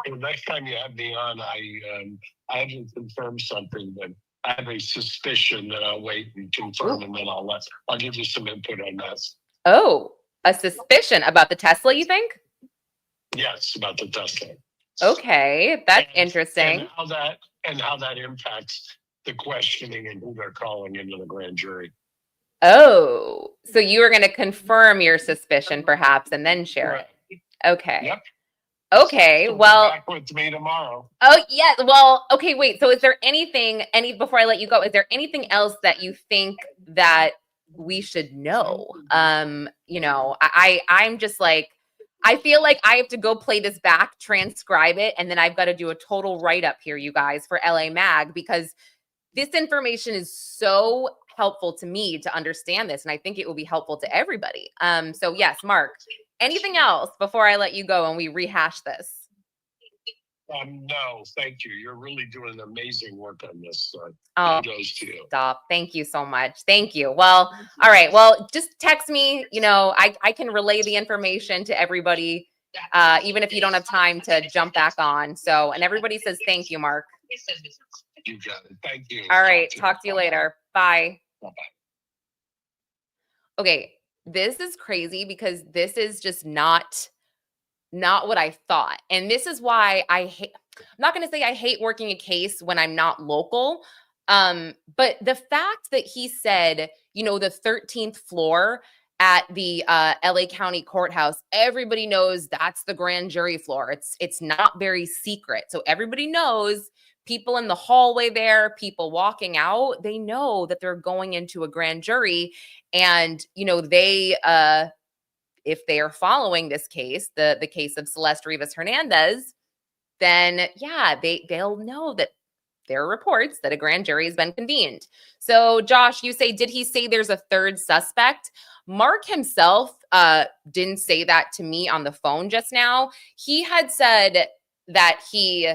Speaker 2: The next time you have me on, I haven't confirmed something, but I have a suspicion that I'll wait and confirm, and then I'll give you some input on that.
Speaker 1: Oh, a suspicion about the Tesla, you think?
Speaker 2: Yes, about the Tesla.
Speaker 1: Okay, that's interesting.
Speaker 2: And how that impacts the questioning and who they're calling into the grand jury.
Speaker 1: Oh, so you were going to confirm your suspicion perhaps and then share it. Okay.
Speaker 2: Yep.
Speaker 1: Okay,
Speaker 2: So
Speaker 1: well,
Speaker 2: back with me tomorrow.
Speaker 1: Oh, yeah. Well, okay, wait. So is there anything, before I let you go, is there anything else that you think that we should know? You know, I'm just like, I feel like I have to go play this back, transcribe it, and then I've got to do a total write-up here, you guys, for LA Mag, because this information is so helpful to me to understand this, and I think it will be helpful to everybody. So yes, Mark, anything else before I let you go and we rehash this?
Speaker 2: No, thank you. You're really doing amazing work on this.
Speaker 1: Kudos to you. Stop. Thank you so much. Thank you. Well, all right. Well, just text me. You know, I can relay the information to everybody, even if you don't have time to jump back on. So, and everybody says thank you, Mark.
Speaker 2: You got it. Thank you.
Speaker 1: All right. Talk to you later. Bye. Bye-bye. Okay. This is crazy because this is just not what I thought. And this is why I'm not going to say I hate working a case when I'm not local. But the fact that he said, you know, the 13th floor at the LA County Courthouse, everybody knows that's the grand jury floor. It's not very secret. So everybody knows, people in the hallway there, people walking out, they know that they're going into a grand jury. And, you know, they, if they are following this case, the case of Celeste Rivas Hernandez, then yeah, they'll know that there are reports that a grand jury has been convened. So Josh, you say, did he say there's a third suspect? Mark himself didn't say that to me on the phone just now. He had said that he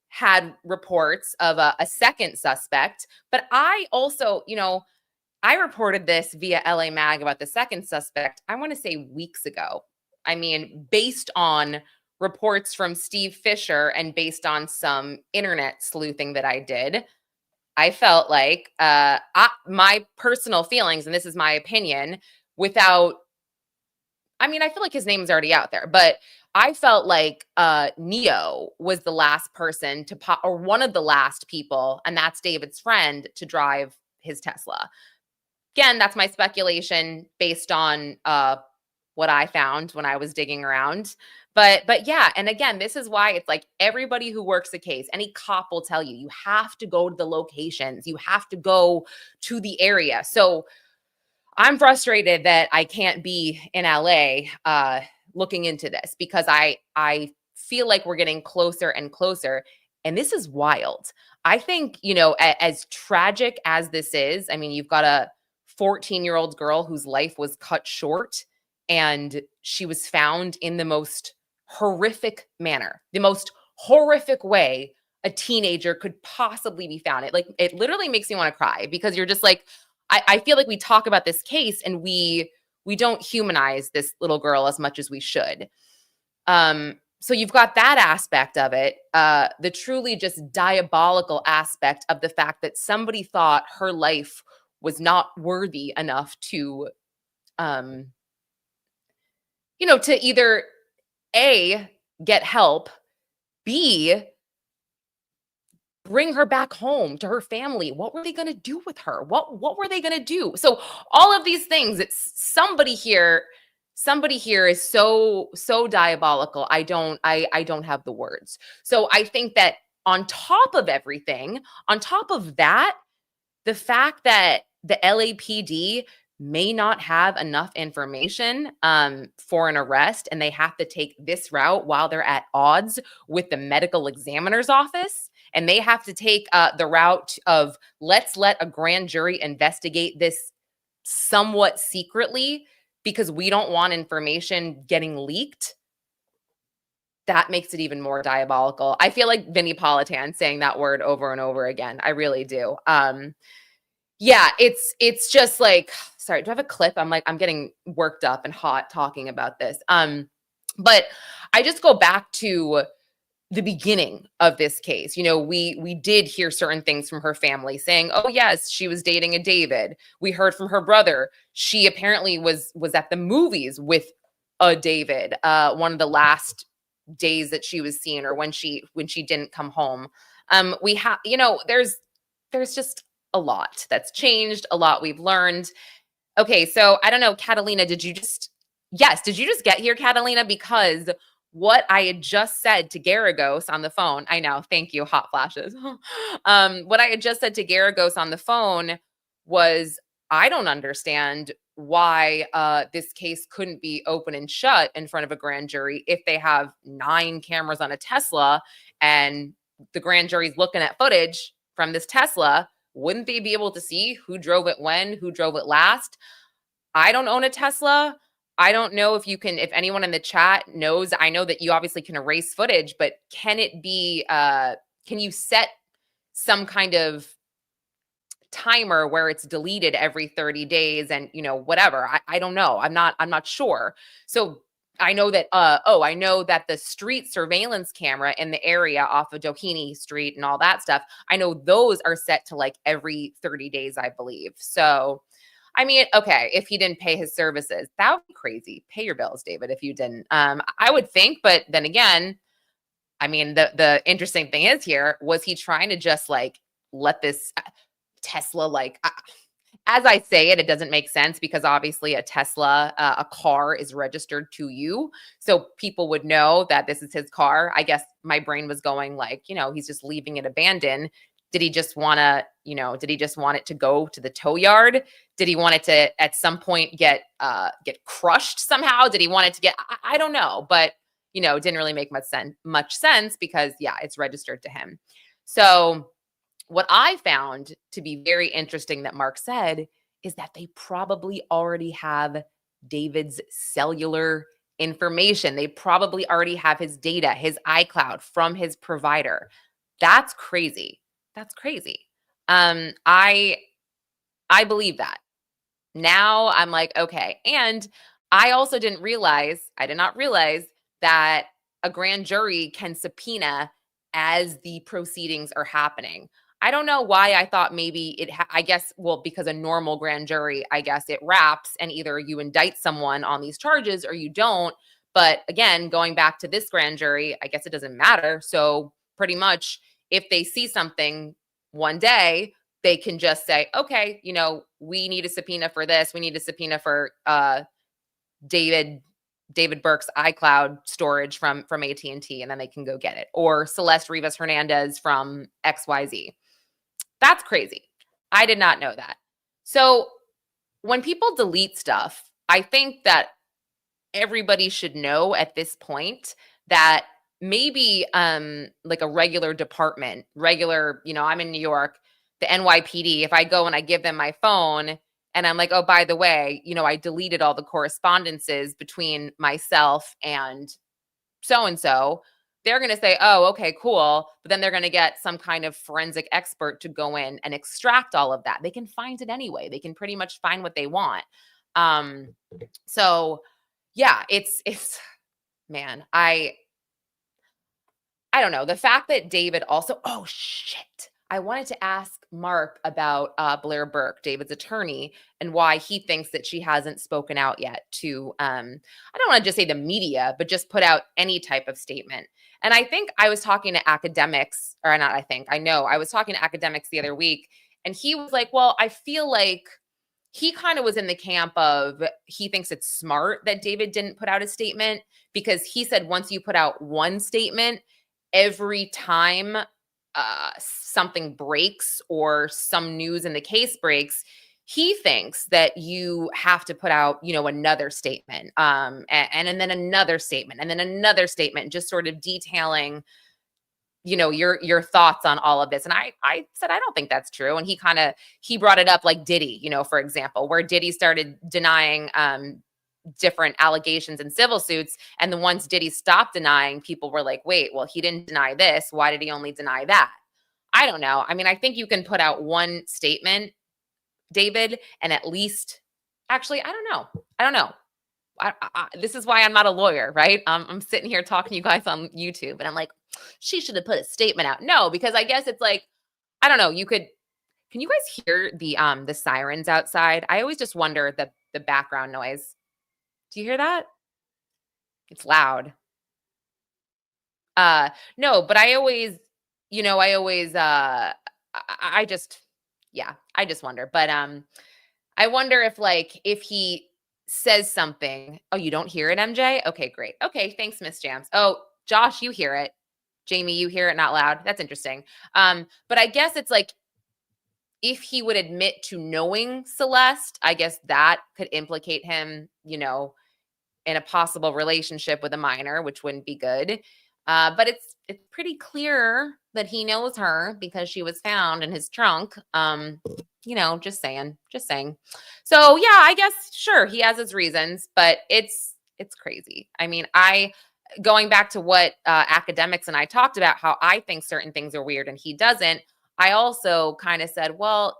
Speaker 1: had reports of a second suspect, but I also, you know, I reported this via LA Mag about the second suspect, I want to say weeks ago. I mean, based on reports from Steve Fisher and based on some internet sleuthing that I did, I felt like my personal feelings, and this is my opinion, without, I mean, I feel like his name is already out there, but I felt like Neo was the last person to pop, or one of the last people, and that's David's friend, to drive his Tesla. Again, that's my speculation based on what I found when I was digging around. But yeah, and again, this is why it's like everybody who works a case, any cop will tell you, you have to go to the locations, you have to go to the area. So I'm frustrated that I can't be in LA looking into this, because I feel like we're getting closer and closer. And this is wild. I think, you know, as tragic as this is, I mean, you've got a 14-year-old girl whose life was cut short, and she was found in the most horrific manner, the most horrific way a teenager could possibly be found. It literally makes me want to cry, because you're just like, I feel like we talk about this case and we don't humanize this little girl as much as we should. So you've got that aspect of it, the truly just diabolical aspect of the fact that somebody thought her life was not worthy enough to, you know, to either A, get help, B, bring her back home to her family. What were they going to do with her? What were they going to do? So all of these things, it's somebody here is so diabolical. I don't have the words. So I think that on top of everything, on top of that, the fact that the LAPD may not have enough information for an arrest, and they have to take this route while they're at odds with the medical examiner's office, and they have to take the route of, let's let a grand jury investigate this somewhat secretly because we don't want information getting leaked. That makes it even more diabolical. I feel like Vinnie Politan saying that word over and over again. I really do. Yeah, it's just like, sorry, do I have a clip? I'm getting worked up and hot talking about this. But I just go back to the beginning of this case. You know, we did hear certain things from her family saying, oh yes, she was dating a David. We heard from her brother. She apparently was at the movies with a David, one of the last days that she was seen, or when she didn't come home. We have, you know, there's just a lot that's changed, a lot we've learned. Okay, so I don't know, Catalina, did you just get here, Catalina? Because what I had just said to Geragos on the phone, I know, thank you, hot flashes. What I had just said to Geragos on the phone was, I don't understand why this case couldn't be open and shut in front of a grand jury if they have 9 cameras on a Tesla and the grand jury's looking at footage from this Tesla. Wouldn't they be able to see who drove it when, who drove it last? I don't own a Tesla. I don't know if anyone in the chat knows. I know that you obviously can erase footage, but can it be, can you set some kind of timer where it's deleted every 30 days and, you know, whatever? I don't know. I'm not sure. So I know that, I know that the street surveillance camera in the area off of Doheny Street and all that stuff, I know those are set to like every 30 days, I believe. So, I mean, okay, if he didn't pay his services, that would be crazy. Pay your bills, David, if you didn't. I would think, but then again, I mean, the interesting thing is here, was he trying to just like let this Tesla, like, as I say it, it doesn't make sense because obviously a Tesla, a car is registered to you. So people would know that this is his car. I guess my brain was going like, you know, he's just leaving it abandoned. Did he just want to, you know, did he just want it to go to the tow yard? Did he want it to at some point get crushed somehow? Did he want it to get, I don't know, but you know, it didn't really make much sense because yeah, it's registered to him. So what I found to be very interesting that Mark said is that they probably already have David's cellular information. They probably already have his data, his iCloud from his provider. That's crazy. That's crazy. I believe that. Now I'm like, okay. And I also did not realize that a grand jury can subpoena as the proceedings are happening. I don't know why I thought maybe I guess, well, because a normal grand jury, I guess it wraps and either you indict someone on these charges or you don't. But again, going back to this grand jury, I guess it doesn't matter. So pretty much if they see something one day, they can just say, okay, you know, we need a subpoena for this. We need a subpoena for David Burke's iCloud storage from AT&T, and then they can go get it. Or Celeste Rivas Hernandez from XYZ. That's crazy. I did not know that. So when people delete stuff, I think that everybody should know at this point that maybe like a regular department, you know, I'm in New York, the NYPD, if I go and I give them my phone and I'm like, oh, by the way, you know, I deleted all the correspondences between myself and so-and-so, they're going to say, oh, okay, cool. But then they're going to get some kind of forensic expert to go in and extract all of that. They can find it anyway. They can pretty much find what they want. So yeah, it's man, I don't know. The fact that David also, oh shit. I wanted to ask Mark about Blair Burke, David's attorney, and why he thinks that she hasn't spoken out yet to, I don't want to just say the media, but just put out any type of statement. And I think I was talking to academics, or not, I know, I was talking to academics the other week, and he was like, well, I feel like he kind of was in the camp of, he thinks it's smart that David didn't put out a statement because he said once you put out one statement, every time something breaks or some news in the case breaks, he thinks that you have to put out, you know, another statement, and then another statement, and then another statement, just sort of detailing, you know, your thoughts on all of this. And I said, I don't think that's true. And he brought it up like Diddy, you know, for example, where Diddy started denying different allegations in civil suits. And the ones Diddy stopped denying, people were like, wait, well, he didn't deny this. Why did he only deny that? I don't know. I mean, I think you can put out one statement, David, and at least, actually, I don't know. This is why I'm not a lawyer, right? I'm sitting here talking to you guys on YouTube and I'm like, she should have put a statement out. No, because I guess it's like, I don't know, can you guys hear the sirens outside? I always just wonder the background noise. Do you hear that? It's loud. No, but I always, I just, yeah, I just wonder. But I wonder if he says something. Oh, you don't hear it, MJ? Okay, great. Okay, thanks, Miss Jams. Oh, Josh, you hear it. Jamie, you hear it, not loud. That's interesting. But I guess it's like, if he would admit to knowing Celeste, I guess that could implicate him, in a possible relationship with a minor, which wouldn't be good. But it's pretty clear that he knows her because she was found in his trunk. Just saying. So yeah, I guess sure he has his reasons, but it's crazy. I mean, going back to what academics and I talked about, how I think certain things are weird and he doesn't. I also kind of said, well,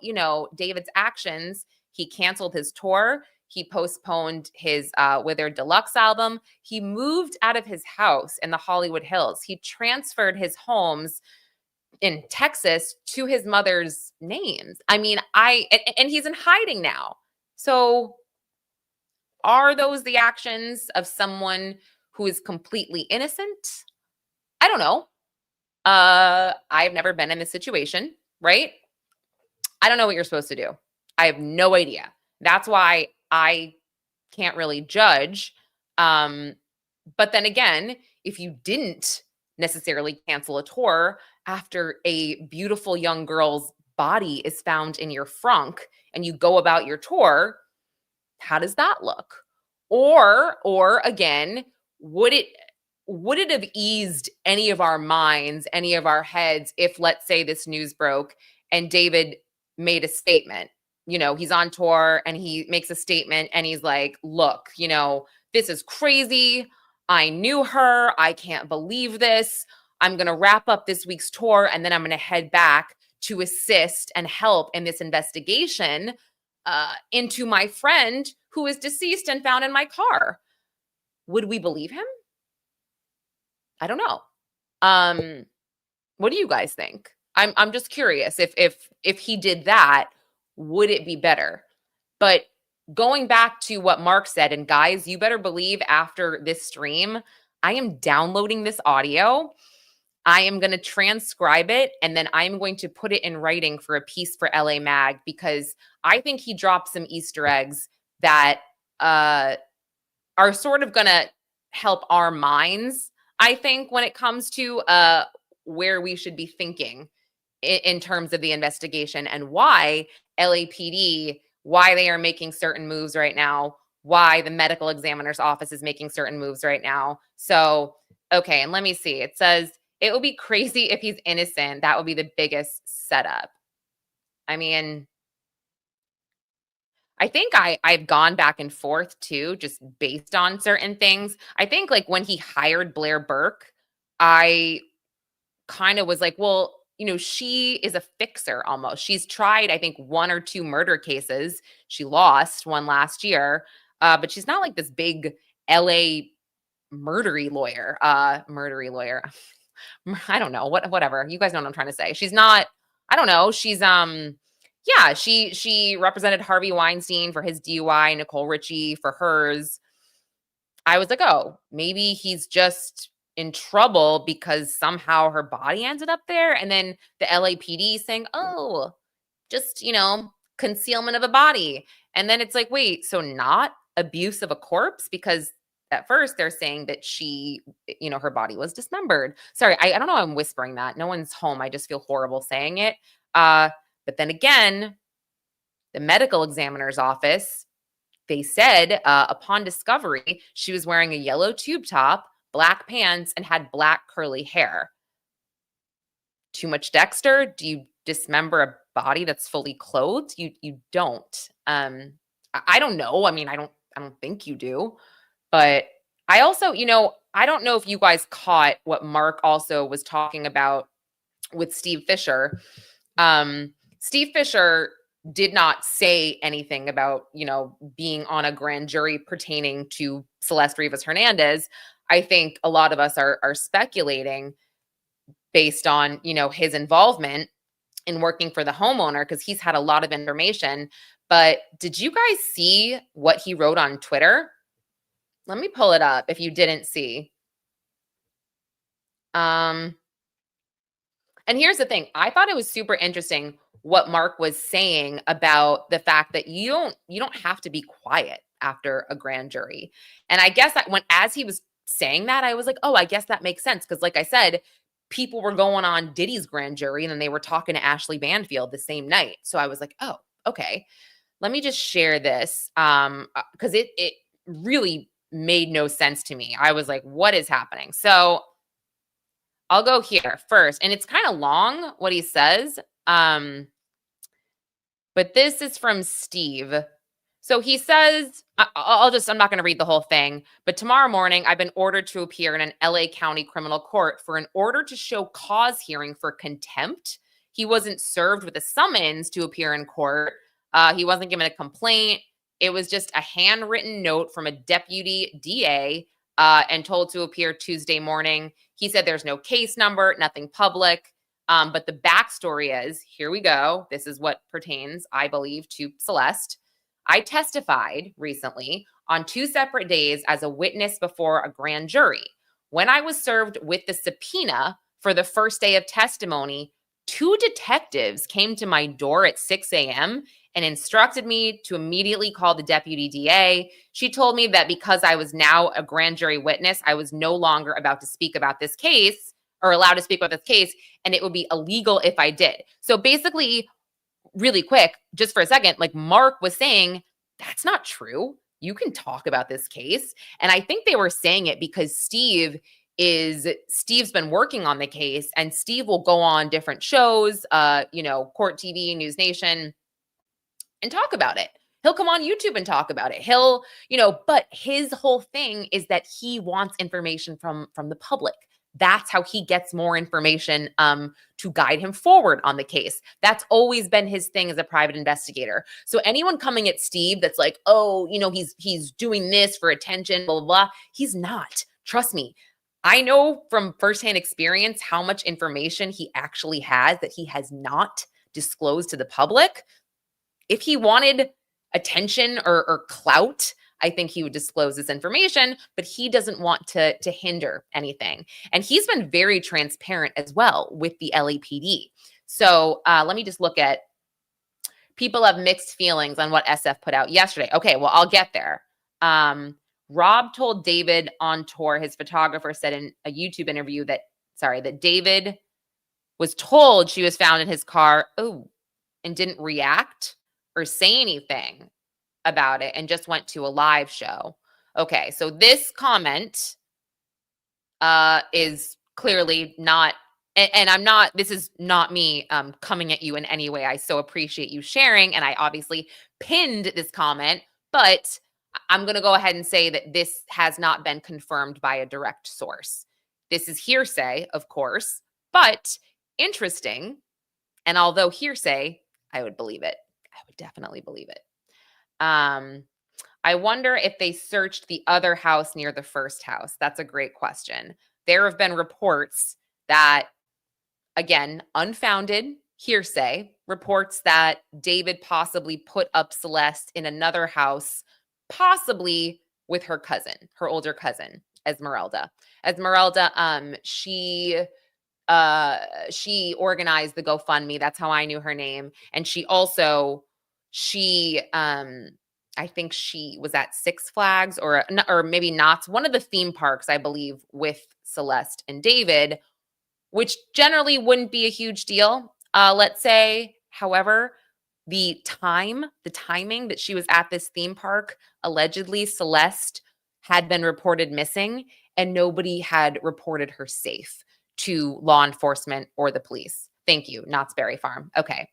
Speaker 1: David's actions, he canceled his tour. He postponed his Withered Deluxe album. He moved out of his house in the Hollywood Hills. He transferred his homes in Texas to his mother's names. I mean, and he's in hiding now. So are those the actions of someone who is completely innocent? I don't know. I've never been in this situation, right? I don't know what you're supposed to do. I have no idea. That's why I can't really judge. But then again, if you didn't necessarily cancel a tour after a beautiful young girl's body is found in your frunk and you go about your tour, how does that look? Or again, would it have eased any of our minds, any of our heads, if, let's say, this news broke and David made a statement? He's on tour and he makes a statement and he's like, look, this is crazy. I knew her. I can't believe this. I'm going to wrap up this week's tour and then I'm going to head back to assist and help in this investigation into my friend who is deceased and found in my car. Would we believe him? I don't know. What do you guys think? I'm just curious if he did that, would it be better? But going back to what Mark said, and guys, you better believe after this stream, I am downloading this audio. I am going to transcribe it, and then I'm going to put it in writing for a piece for LA Mag, because I think he dropped some Easter eggs that are sort of going to help our minds, I think, when it comes to where we should be thinking in terms of the investigation and why LAPD, why they are making certain moves right now, why the medical examiner's office is making certain moves right now. So, okay, and let me see. It says, it would be crazy if he's innocent. That would be the biggest setup. I mean, I think I've gone back and forth too, just based on certain things. I think like when he hired Blair Burke, I kind of was like, well, she is a fixer almost. She's tried, I think, 1 or 2 murder cases. She lost one last year, but she's not like this big LA murdery lawyer. I don't know, whatever. You guys know what I'm trying to say. She's not, I don't know. She's, yeah, she represented Harvey Weinstein for his DUI, Nicole Richie for hers. I was like, oh, maybe he's just in trouble because somehow her body ended up there. And then the LAPD saying, oh, just, concealment of a body. And then it's like, wait, so not abuse of a corpse? Because at first they're saying that she, her body was dismembered. Sorry, I don't know. I'm whispering that. No one's home. I just feel horrible saying it. But then again, the medical examiner's office, they said upon discovery, she was wearing a yellow tube top, black pants, and had black curly hair. Too much Dexter? Do you dismember a body that's fully clothed? You don't. I don't know. I mean, I don't think you do. But I also, I don't know if you guys caught what Mark also was talking about with Steve Fisher. Steve Fisher did not say anything about, being on a grand jury pertaining to Celeste Rivas Hernandez. I think a lot of us are speculating. based on, his involvement in working for the homeowner, because he's had a lot of information. But did you guys see what he wrote on Twitter? Let me pull it up if you didn't see. And here's the thing. I thought it was super interesting what Mark was saying about the fact that you don't have to be quiet after a grand jury. And I guess that as he was saying that, I was like, oh, I guess that makes sense. Because like I said, people were going on Diddy's grand jury and then they were talking to Ashley Banfield the same night. So I was like, oh, okay. Let me just share this because it really made no sense to me. I was like, what is happening? So I'll go here first. And it's kind of long what he says. But this is from Steve. So he says, I'm not going to read the whole thing, but tomorrow morning, I've been ordered to appear in an LA County criminal court for an order to show cause hearing for contempt. He wasn't served with a summons to appear in court. He wasn't given a complaint. It was just a handwritten note from a deputy DA and told to appear Tuesday morning. He said there's no case number, nothing public. But the backstory is, here we go. This is what pertains, I believe, to Celeste. I testified recently on 2 separate days as a witness before a grand jury. When I was served with the subpoena for the first day of testimony, 2 detectives came to my door at 6 a.m. and instructed me to immediately call the deputy DA. She told me that because I was now a grand jury witness, I was no longer about to speak about this case or allowed to speak about this case, and it would be illegal if I did. So basically, really quick, just for a second, like Mark was saying, that's not true. You can talk about this case. And I think they were saying it because Steve's been working on the case, and Steve will go on different shows, Court TV, News Nation, and talk about it. He'll come on YouTube and talk about it. But his whole thing is that he wants information from the public. That's how he gets more information to guide him forward on the case. That's always been his thing as a private investigator. So anyone coming at Steve that's like, oh, he's doing this for attention, blah, blah, blah. He's not. Trust me. I know from firsthand experience how much information he actually has that he has not disclosed to the public. If he wanted attention or clout, I think he would disclose this information, but he doesn't want to hinder anything. And he's been very transparent as well with the LAPD. So let me just look at, people have mixed feelings on what SF put out yesterday. Okay, well, I'll get there. Rob told David on tour, his photographer said in a YouTube interview that David was told she was found in his car, and didn't react or say anything about it and just went to a live show. Okay, so this comment is clearly not, and this is not me coming at you in any way. I so appreciate you sharing, and I obviously pinned this comment, but I'm going to go ahead and say that this has not been confirmed by a direct source. This is hearsay, of course, but interesting. And although hearsay, I would believe it. I would definitely believe it. I wonder if they searched the other house near the first house. That's a great question. There have been reports that, again, unfounded hearsay, reports that David possibly put up Celeste in another house, possibly with her cousin, her older cousin, Esmeralda. She organized the GoFundMe. That's how I knew her name. And I think she was at Six Flags or maybe Knott's, one of the theme parks, I believe, with Celeste and David, which generally wouldn't be a huge deal, let's say. However, the timing that she was at this theme park, allegedly Celeste had been reported missing and nobody had reported her safe to law enforcement or the police. Thank you, Knott's Berry Farm. Okay.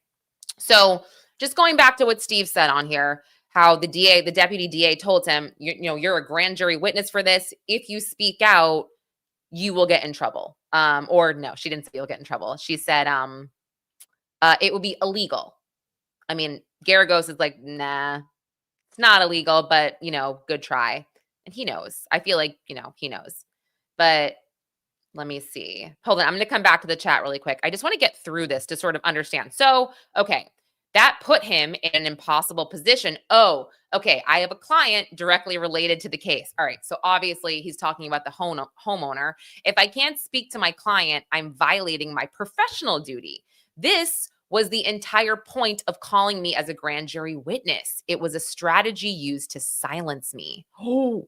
Speaker 1: So just going back to what Steve said on here, how the deputy DA told him, you're a grand jury witness for this. If you speak out, you will get in trouble. Or no, she didn't say you'll get in trouble. She said it will be illegal. I mean, Geragos is like, nah, it's not illegal, but, good try. And he knows. I feel like, he knows. But Let me see. Hold on. I'm going to come back to the chat really quick. I just want to get through this to sort of understand. So, okay, that put him in an impossible position. Oh, okay, I have a client directly related to the case. All right, so obviously he's talking about the homeowner. If I can't speak to my client, I'm violating my professional duty. This was the entire point of calling me as a grand jury witness. It was a strategy used to silence me. Oh.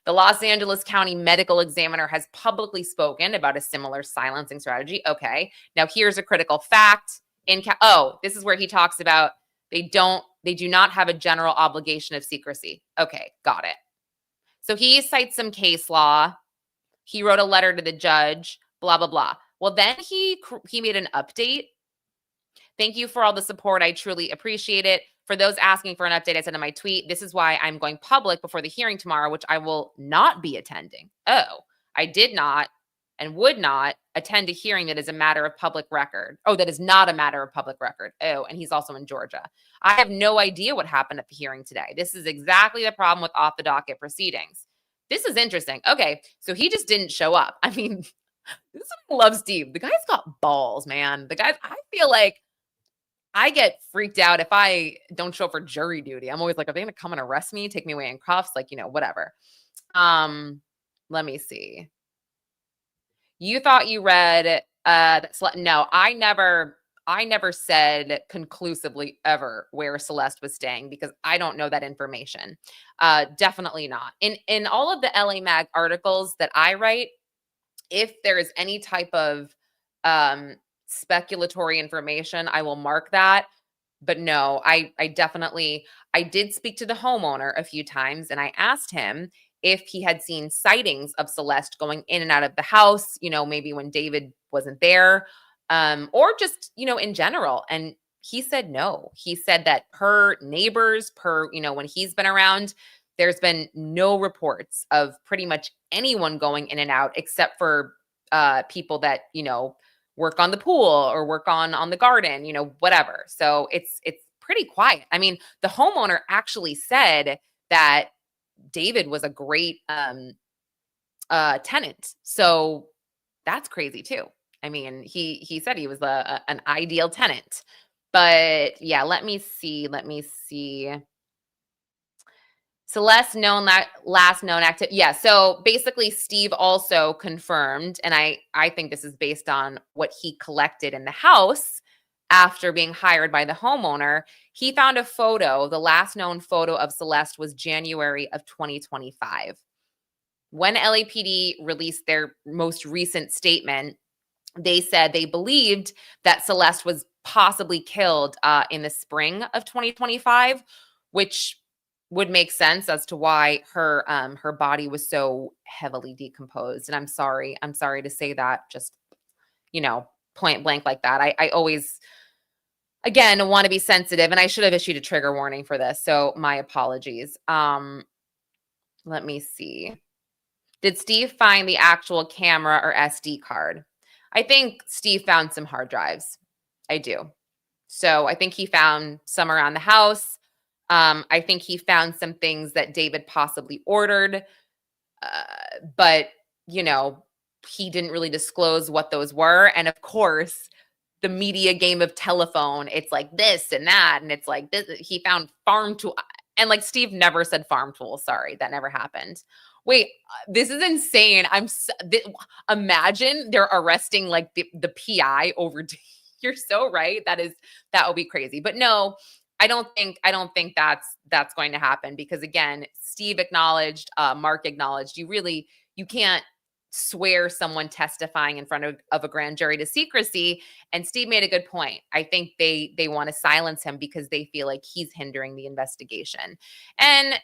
Speaker 1: The Los Angeles County Medical Examiner has publicly spoken about a similar silencing strategy. Okay, now here's a critical fact. This is where he talks about they do not have a general obligation of secrecy. Okay, got it. So he cites some case law. He wrote a letter to the judge, blah, blah, blah. Well, then he made an update. Thank you for all the support. I truly appreciate it. For those asking for an update, I said in my tweet, this is why I'm going public before the hearing tomorrow, which I will not be attending. Oh, I did not and would not attend a hearing that is a matter of public record. Oh, that is not a matter of public record. Oh, and he's also in Georgia. I have no idea what happened at the hearing today. This is exactly the problem with off the docket proceedings. This is interesting. Okay, so he just didn't show up. I mean, this is why I love Steve. The guy's got balls, man. I feel like I get freaked out if I don't show up for jury duty. I'm always like, are they going to come and arrest me, take me away in cuffs? Like, whatever. Let me see. You thought you read, no, I never said conclusively ever where Celeste was staying because I don't know that information. Definitely not. In all of the LA Mag articles that I write, if there is any type of, speculatory information, I will mark that. But no, I did speak to the homeowner a few times and I asked him if he had seen sightings of Celeste going in and out of the house, maybe when David wasn't there, or just, in general. And he said no. He said that per neighbors, when he's been around, there's been no reports of pretty much anyone going in and out except for people that, work on the pool or work on the garden, whatever. So it's pretty quiet. I mean, the homeowner actually said that David was a great tenant. So that's crazy too. I mean, he said he was an ideal tenant. But yeah, let me see. Celeste last known active. Yeah. So basically Steve also confirmed, and I think this is based on what he collected in the house after being hired by the homeowner. He found a photo. The last known photo of Celeste was January of 2025. When LAPD released their most recent statement, they said they believed that Celeste was possibly killed in the spring of 2025, which would make sense as to why her body was so heavily decomposed. And I'm sorry to say that, just, point blank like that. I always, again, want to be sensitive, and I should have issued a trigger warning for this. So my apologies. Let me see. Did Steve find the actual camera or SD card? I think Steve found some hard drives. I do. So I think he found some around the house. I think he found some things that David possibly ordered, but, he didn't really disclose what those were. And of course, the media game of telephone, it's like this and that. And it's like this. He found farm tool. And like Steve never said farm tool. Sorry, that never happened. Wait, this is insane. Imagine they're arresting like the PI over. You're so right. That would be crazy. But no, I don't think that's going to happen because, again, Steve acknowledged, Mark acknowledged, you can't swear someone testifying in front of a grand jury to secrecy. And Steve made a good point. I think they want to silence him because they feel like he's hindering the investigation. And,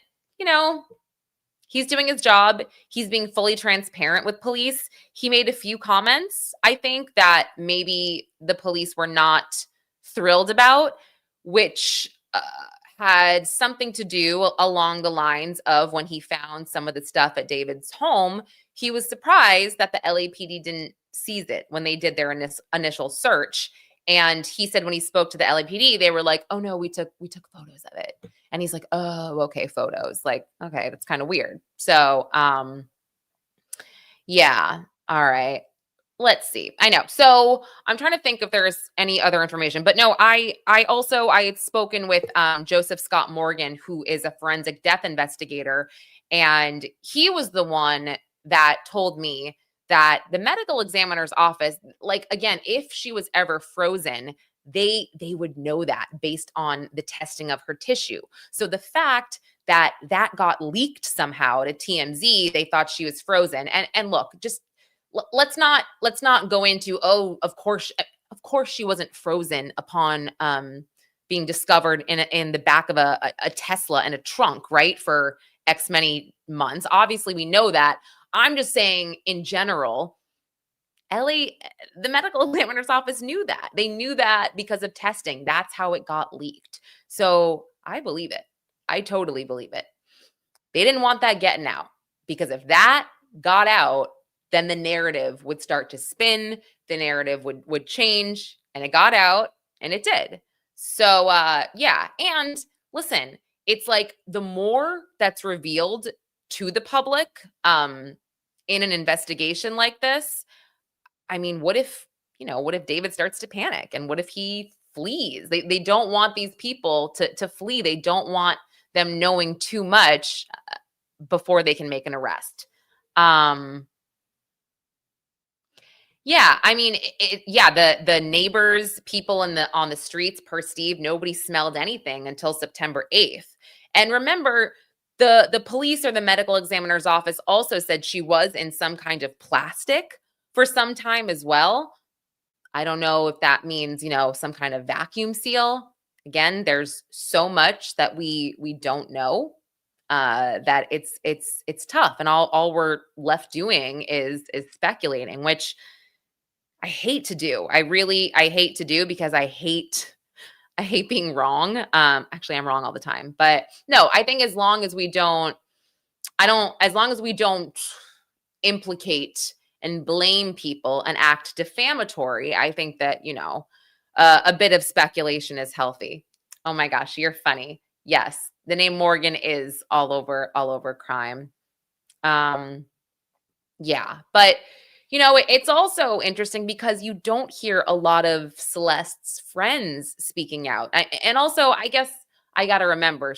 Speaker 1: he's doing his job. He's being fully transparent with police. He made a few comments, I think, that maybe the police were not thrilled about, which had something to do along the lines of when he found some of the stuff at David's home, he was surprised that the LAPD didn't seize it when they did their initial search. And he said when he spoke to the LAPD, they were like, oh no, we took photos of it. And he's like, oh, okay, photos. Like, okay, that's kind of weird. So, yeah. All right. Let's see. I know. So I'm trying to think if there's any other information, but no, I had spoken with Joseph Scott Morgan, who is a forensic death investigator, and he was the one that told me that the medical examiner's office, like, again, if she was ever frozen, they would know that based on the testing of her tissue. So the fact that got leaked somehow to TMZ, they thought she was frozen. And look, just let's not go into, oh, of course she wasn't frozen upon being discovered in the back of a Tesla in a trunk, right, for X many months. Obviously, we know that. I'm just saying, in general, the medical examiner's office knew that. They knew that because of testing. That's how it got leaked. So I believe it. I totally believe it. They didn't want that getting out, because if that got out, then the narrative would start to spin, the narrative would change, and it got out, and it did. So yeah, and listen, it's like the more that's revealed to the public in an investigation like this, I mean, what if David starts to panic, and what if he flees? They don't want these people to flee. They don't want them knowing too much before they can make an arrest. Yeah, I mean, the neighbors, people on the streets, per Steve, nobody smelled anything until September 8th. And remember, the police or the medical examiner's office also said she was in some kind of plastic for some time as well. I don't know if that means, some kind of vacuum seal. Again, there's so much that we don't know, that it's tough, and all we're left doing is speculating, which I hate to do. I hate to do, because I hate being wrong. Actually, I'm wrong all the time, but no, I think as long as we don't implicate and blame people and act defamatory, I think that, a bit of speculation is healthy. Oh my gosh, you're funny. Yes, the name Morgan is all over crime. Yeah, but it's also interesting because you don't hear a lot of Celeste's friends speaking out. And also, I guess I got to remember,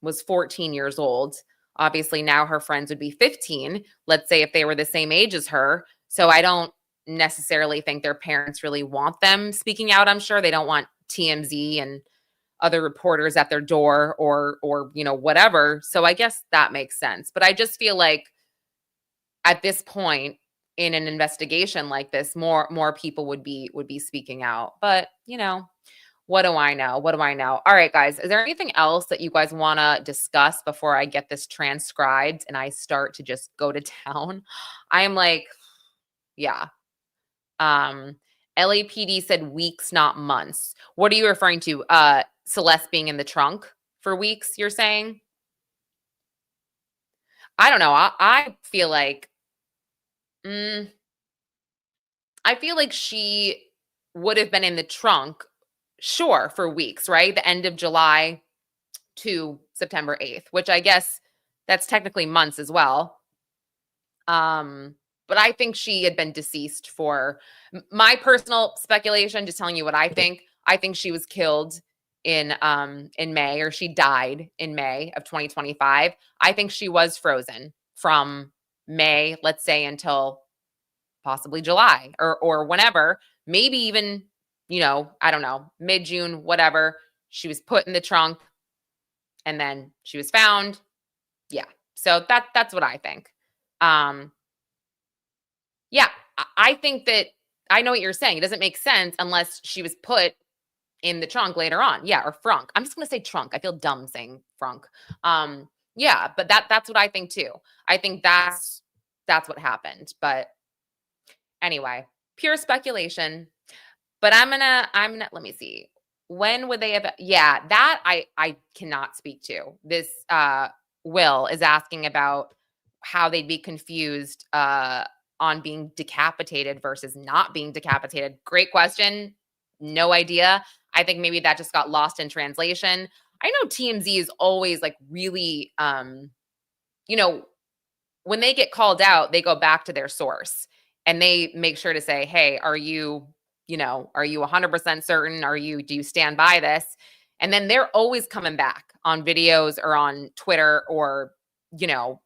Speaker 1: was 14 years old. Obviously, now her friends would be 15, let's say, if they were the same age as her. So I don't necessarily think their parents really want them speaking out. I'm sure they don't want TMZ and other reporters at their door or whatever. So I guess that makes sense. But I just feel like at this point in an investigation like this, more people would be speaking out. But, what do I know? What do I know? All right, guys, is there anything else that you guys want to discuss before I get this transcribed and I start to just go to town? I am like, yeah. LAPD said weeks, not months. What are you referring to? Celeste being in the trunk for weeks, you're saying? I don't know. I feel like she would have been in the trunk, sure, for weeks, right? The end of July to September 8th, which I guess that's technically months as well. But I think she had been deceased for my personal speculation, just telling you what I think. I think she was killed in May, or she died in May of 2025. I think she was frozen from May, let's say, until possibly July or whenever, maybe even, I don't know, mid-June, whatever. She was put in the trunk and then she was found. Yeah. So that's what I think. Yeah, I think that I know what you're saying. It doesn't make sense unless she was put in the trunk later on. Yeah, or frunk. I'm just going to say trunk. I feel dumb saying frunk. Yeah, but that's what I think too. I think that's what happened. But anyway, pure speculation. But I'm gonna let me see. When would they have? Yeah, that I cannot speak to. This Will is asking about how they'd be confused on being decapitated versus not being decapitated. Great question. No idea. I think maybe that just got lost in translation. I know TMZ is always like really, when they get called out, they go back to their source. And they make sure to say, hey, are you 100% certain? Do you stand by this? And then they're always coming back on videos or on Twitter or,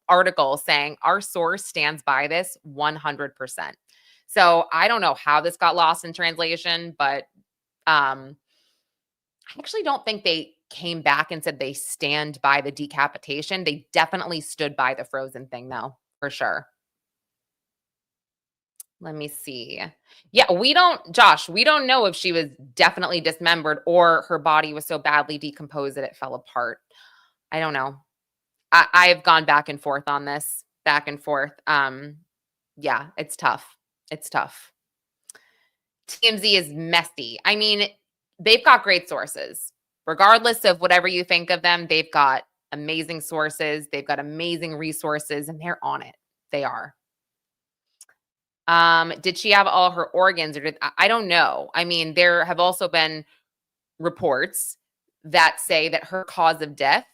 Speaker 1: articles saying our source stands by this 100%. So I don't know how this got lost in translation, but I actually don't think they came back and said they stand by the decapitation. They definitely stood by the frozen thing, though, for sure. Let me see. Yeah, Josh, we don't know if she was definitely dismembered or her body was so badly decomposed that it fell apart. I don't know. I've gone back and forth on this, back and forth. Yeah, it's tough. It's tough. TMZ is messy. I mean, they've got great sources. Regardless of whatever you think of them, they've got amazing sources. They've got amazing resources, and they're on it. They are. Did she have all her organs, or I don't know. I mean, there have also been reports that say that her cause of death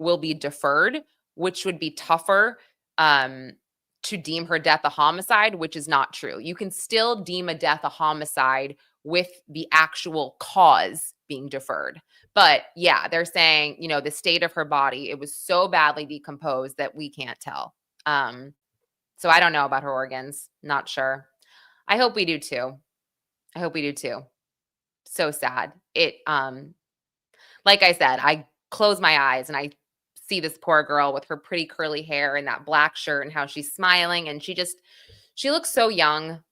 Speaker 1: will be deferred, which would be tougher to deem her death a homicide, which is not true. You can still deem a death a homicide with the actual cause being deferred. But yeah, they're saying, the state of her body, it was so badly decomposed that we can't tell. So I don't know about her organs. Not sure. I hope we do too. So sad. Like I said, I close my eyes and I see this poor girl with her pretty curly hair and that black shirt and how she's smiling, and she looks so young.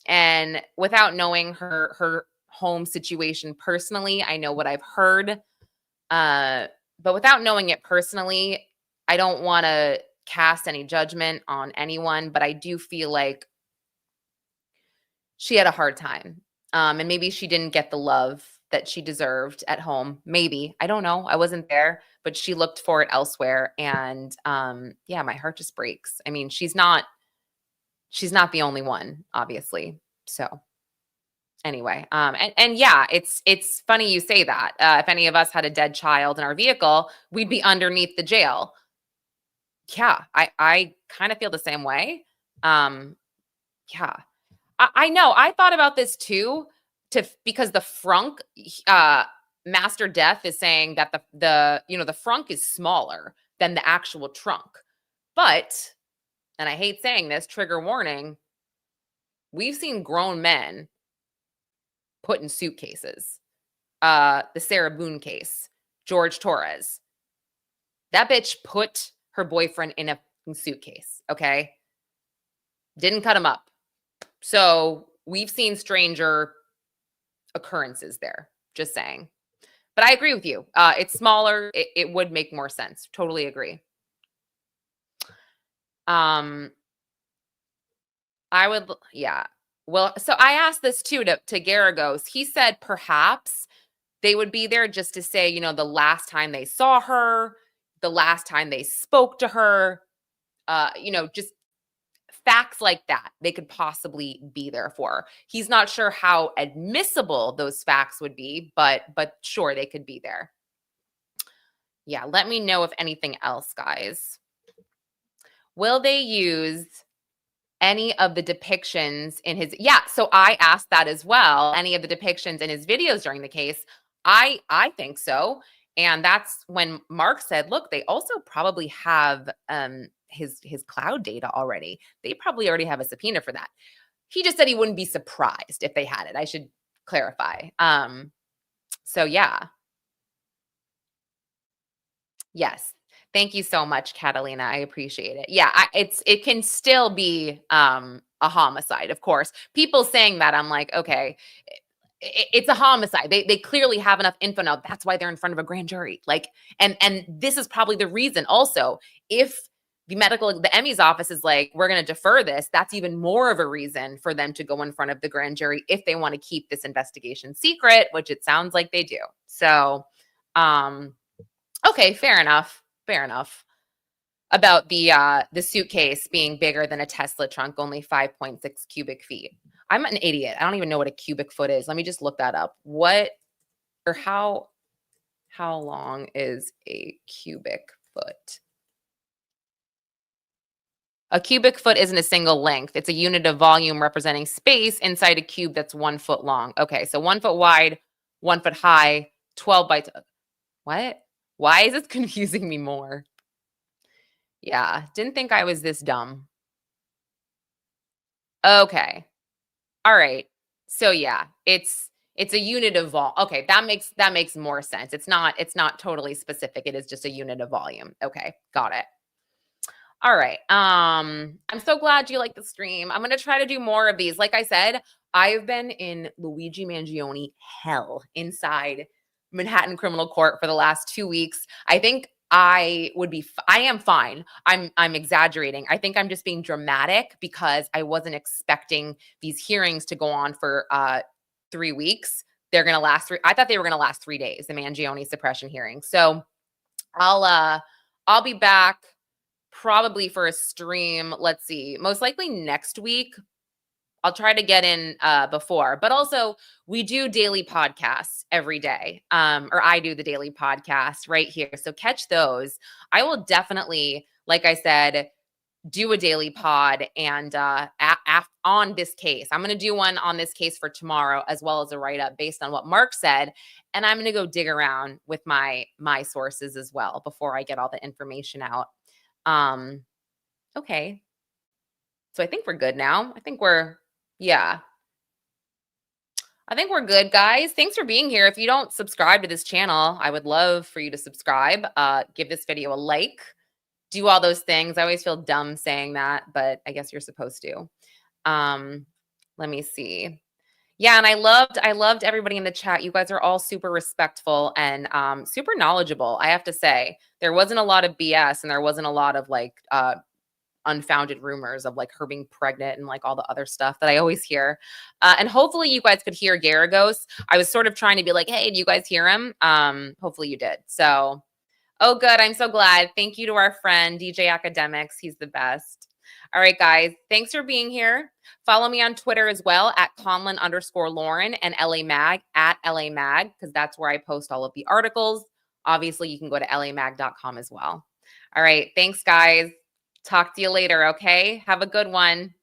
Speaker 1: And without knowing her home situation personally, I know what I've heard. But without knowing it personally, I don't want to cast any judgment on anyone, but I do feel like she had a hard time. And maybe she didn't get the love that she deserved at home. Maybe. I don't know. I wasn't there, but she looked for it elsewhere. And yeah, my heart just breaks. I mean, she's not the only one, obviously. So anyway, and yeah, it's funny you say that. If any of us had a dead child in our vehicle, we'd be underneath the jail. Yeah, I kind of feel the same way. Yeah, I know. I thought about this too, because the frunk master death is saying that the frunk is smaller than the actual trunk. But, and I hate saying this, trigger warning, we've seen grown men put in suitcases. The Sarah Boone case, George Torres. That bitch put her boyfriend in a suitcase, okay? Didn't cut him up. So we've seen stranger occurrences there, just saying. But I agree with you. It's smaller. It would make more sense. Totally agree. I would, yeah. Well, so I asked this too to Geragos. He said perhaps they would be there just to say, the last time they saw her, the last time they spoke to her, just facts like that they could possibly be there for. He's not sure how admissible those facts would be, but sure, they could be there. Yeah, let me know if anything else, guys. Will they use any of the depictions in his, so I asked that as well. Any of the depictions in his videos during the case? I think so. And that's when Mark said, look, they also probably have his cloud data already. They probably already have a subpoena for that. He just said he wouldn't be surprised if they had it. I should clarify. So yeah. Yes. Thank you so much, Catalina. I appreciate it. Yeah, it can still be a homicide, of course. People saying that, I'm like, okay, it's a homicide. They clearly have enough info now. That's why they're in front of a grand jury. Like, and this is probably the reason also, if the Emmys office is like, we're going to defer this, that's even more of a reason for them to go in front of the grand jury if they want to keep this investigation secret, which it sounds like they do. So, okay, fair enough. Fair enough. About the suitcase being bigger than a Tesla trunk, only 5.6 cubic feet. I'm an idiot. I don't even know what a cubic foot is. Let me just look that up. How long is a cubic foot? A cubic foot isn't a single length. It's a unit of volume representing space inside a cube that's 1 foot long. Okay, so 1 foot wide, 1 foot high, 12 by... What? Why is this confusing me more? Yeah, didn't think I was this dumb. Okay. All right. So yeah, it's a unit of volume. Okay, that makes more sense. It's not totally specific. It is just a unit of volume. Okay, got it. All right. I'm so glad you like the stream. I'm going to try to do more of these. Like I said, I've been in Luigi Mangione hell inside Manhattan Criminal Court for the last 2 weeks. I think I am fine. I'm exaggerating. I think I'm just being dramatic because I wasn't expecting these hearings to go on for 3 weeks. They're going to last I thought they were going to last 3 days, the Mangione suppression hearing. So I'll be back probably for a stream. Let's see, most likely next week. I'll try to get in before, but also we do daily podcasts every day. Or I do the daily podcast right here. So catch those. I will definitely, like I said, do a daily pod and on this case. I'm going to do one on this case for tomorrow, as well as a write-up based on what Mark said. And I'm going to go dig around with my sources as well before I get all the information out. Okay. So I think we're good now. I think we're good, guys. Thanks for being here. If you don't subscribe to this channel, I would love for you to subscribe. Give this video a like. Do all those things. I always feel dumb saying that, but I guess you're supposed to. Let me see. Yeah, and I loved everybody in the chat. You guys are all super respectful and super knowledgeable. I have to say, there wasn't a lot of BS and there wasn't a lot of like unfounded rumors of like her being pregnant and like all the other stuff that I always hear. And hopefully you guys could hear Geragos. I was sort of trying to be like, hey, do you guys hear him? Hopefully you did. So, oh, good. I'm so glad. Thank you to our friend, DJ Academics. He's the best. All right, guys. Thanks for being here. Follow me on Twitter as well at Conlin_Lauren and LA Mag at LA Mag, because that's where I post all of the articles. Obviously, you can go to lamag.com as well. All right. Thanks, guys. Talk to you later, okay? Have a good one.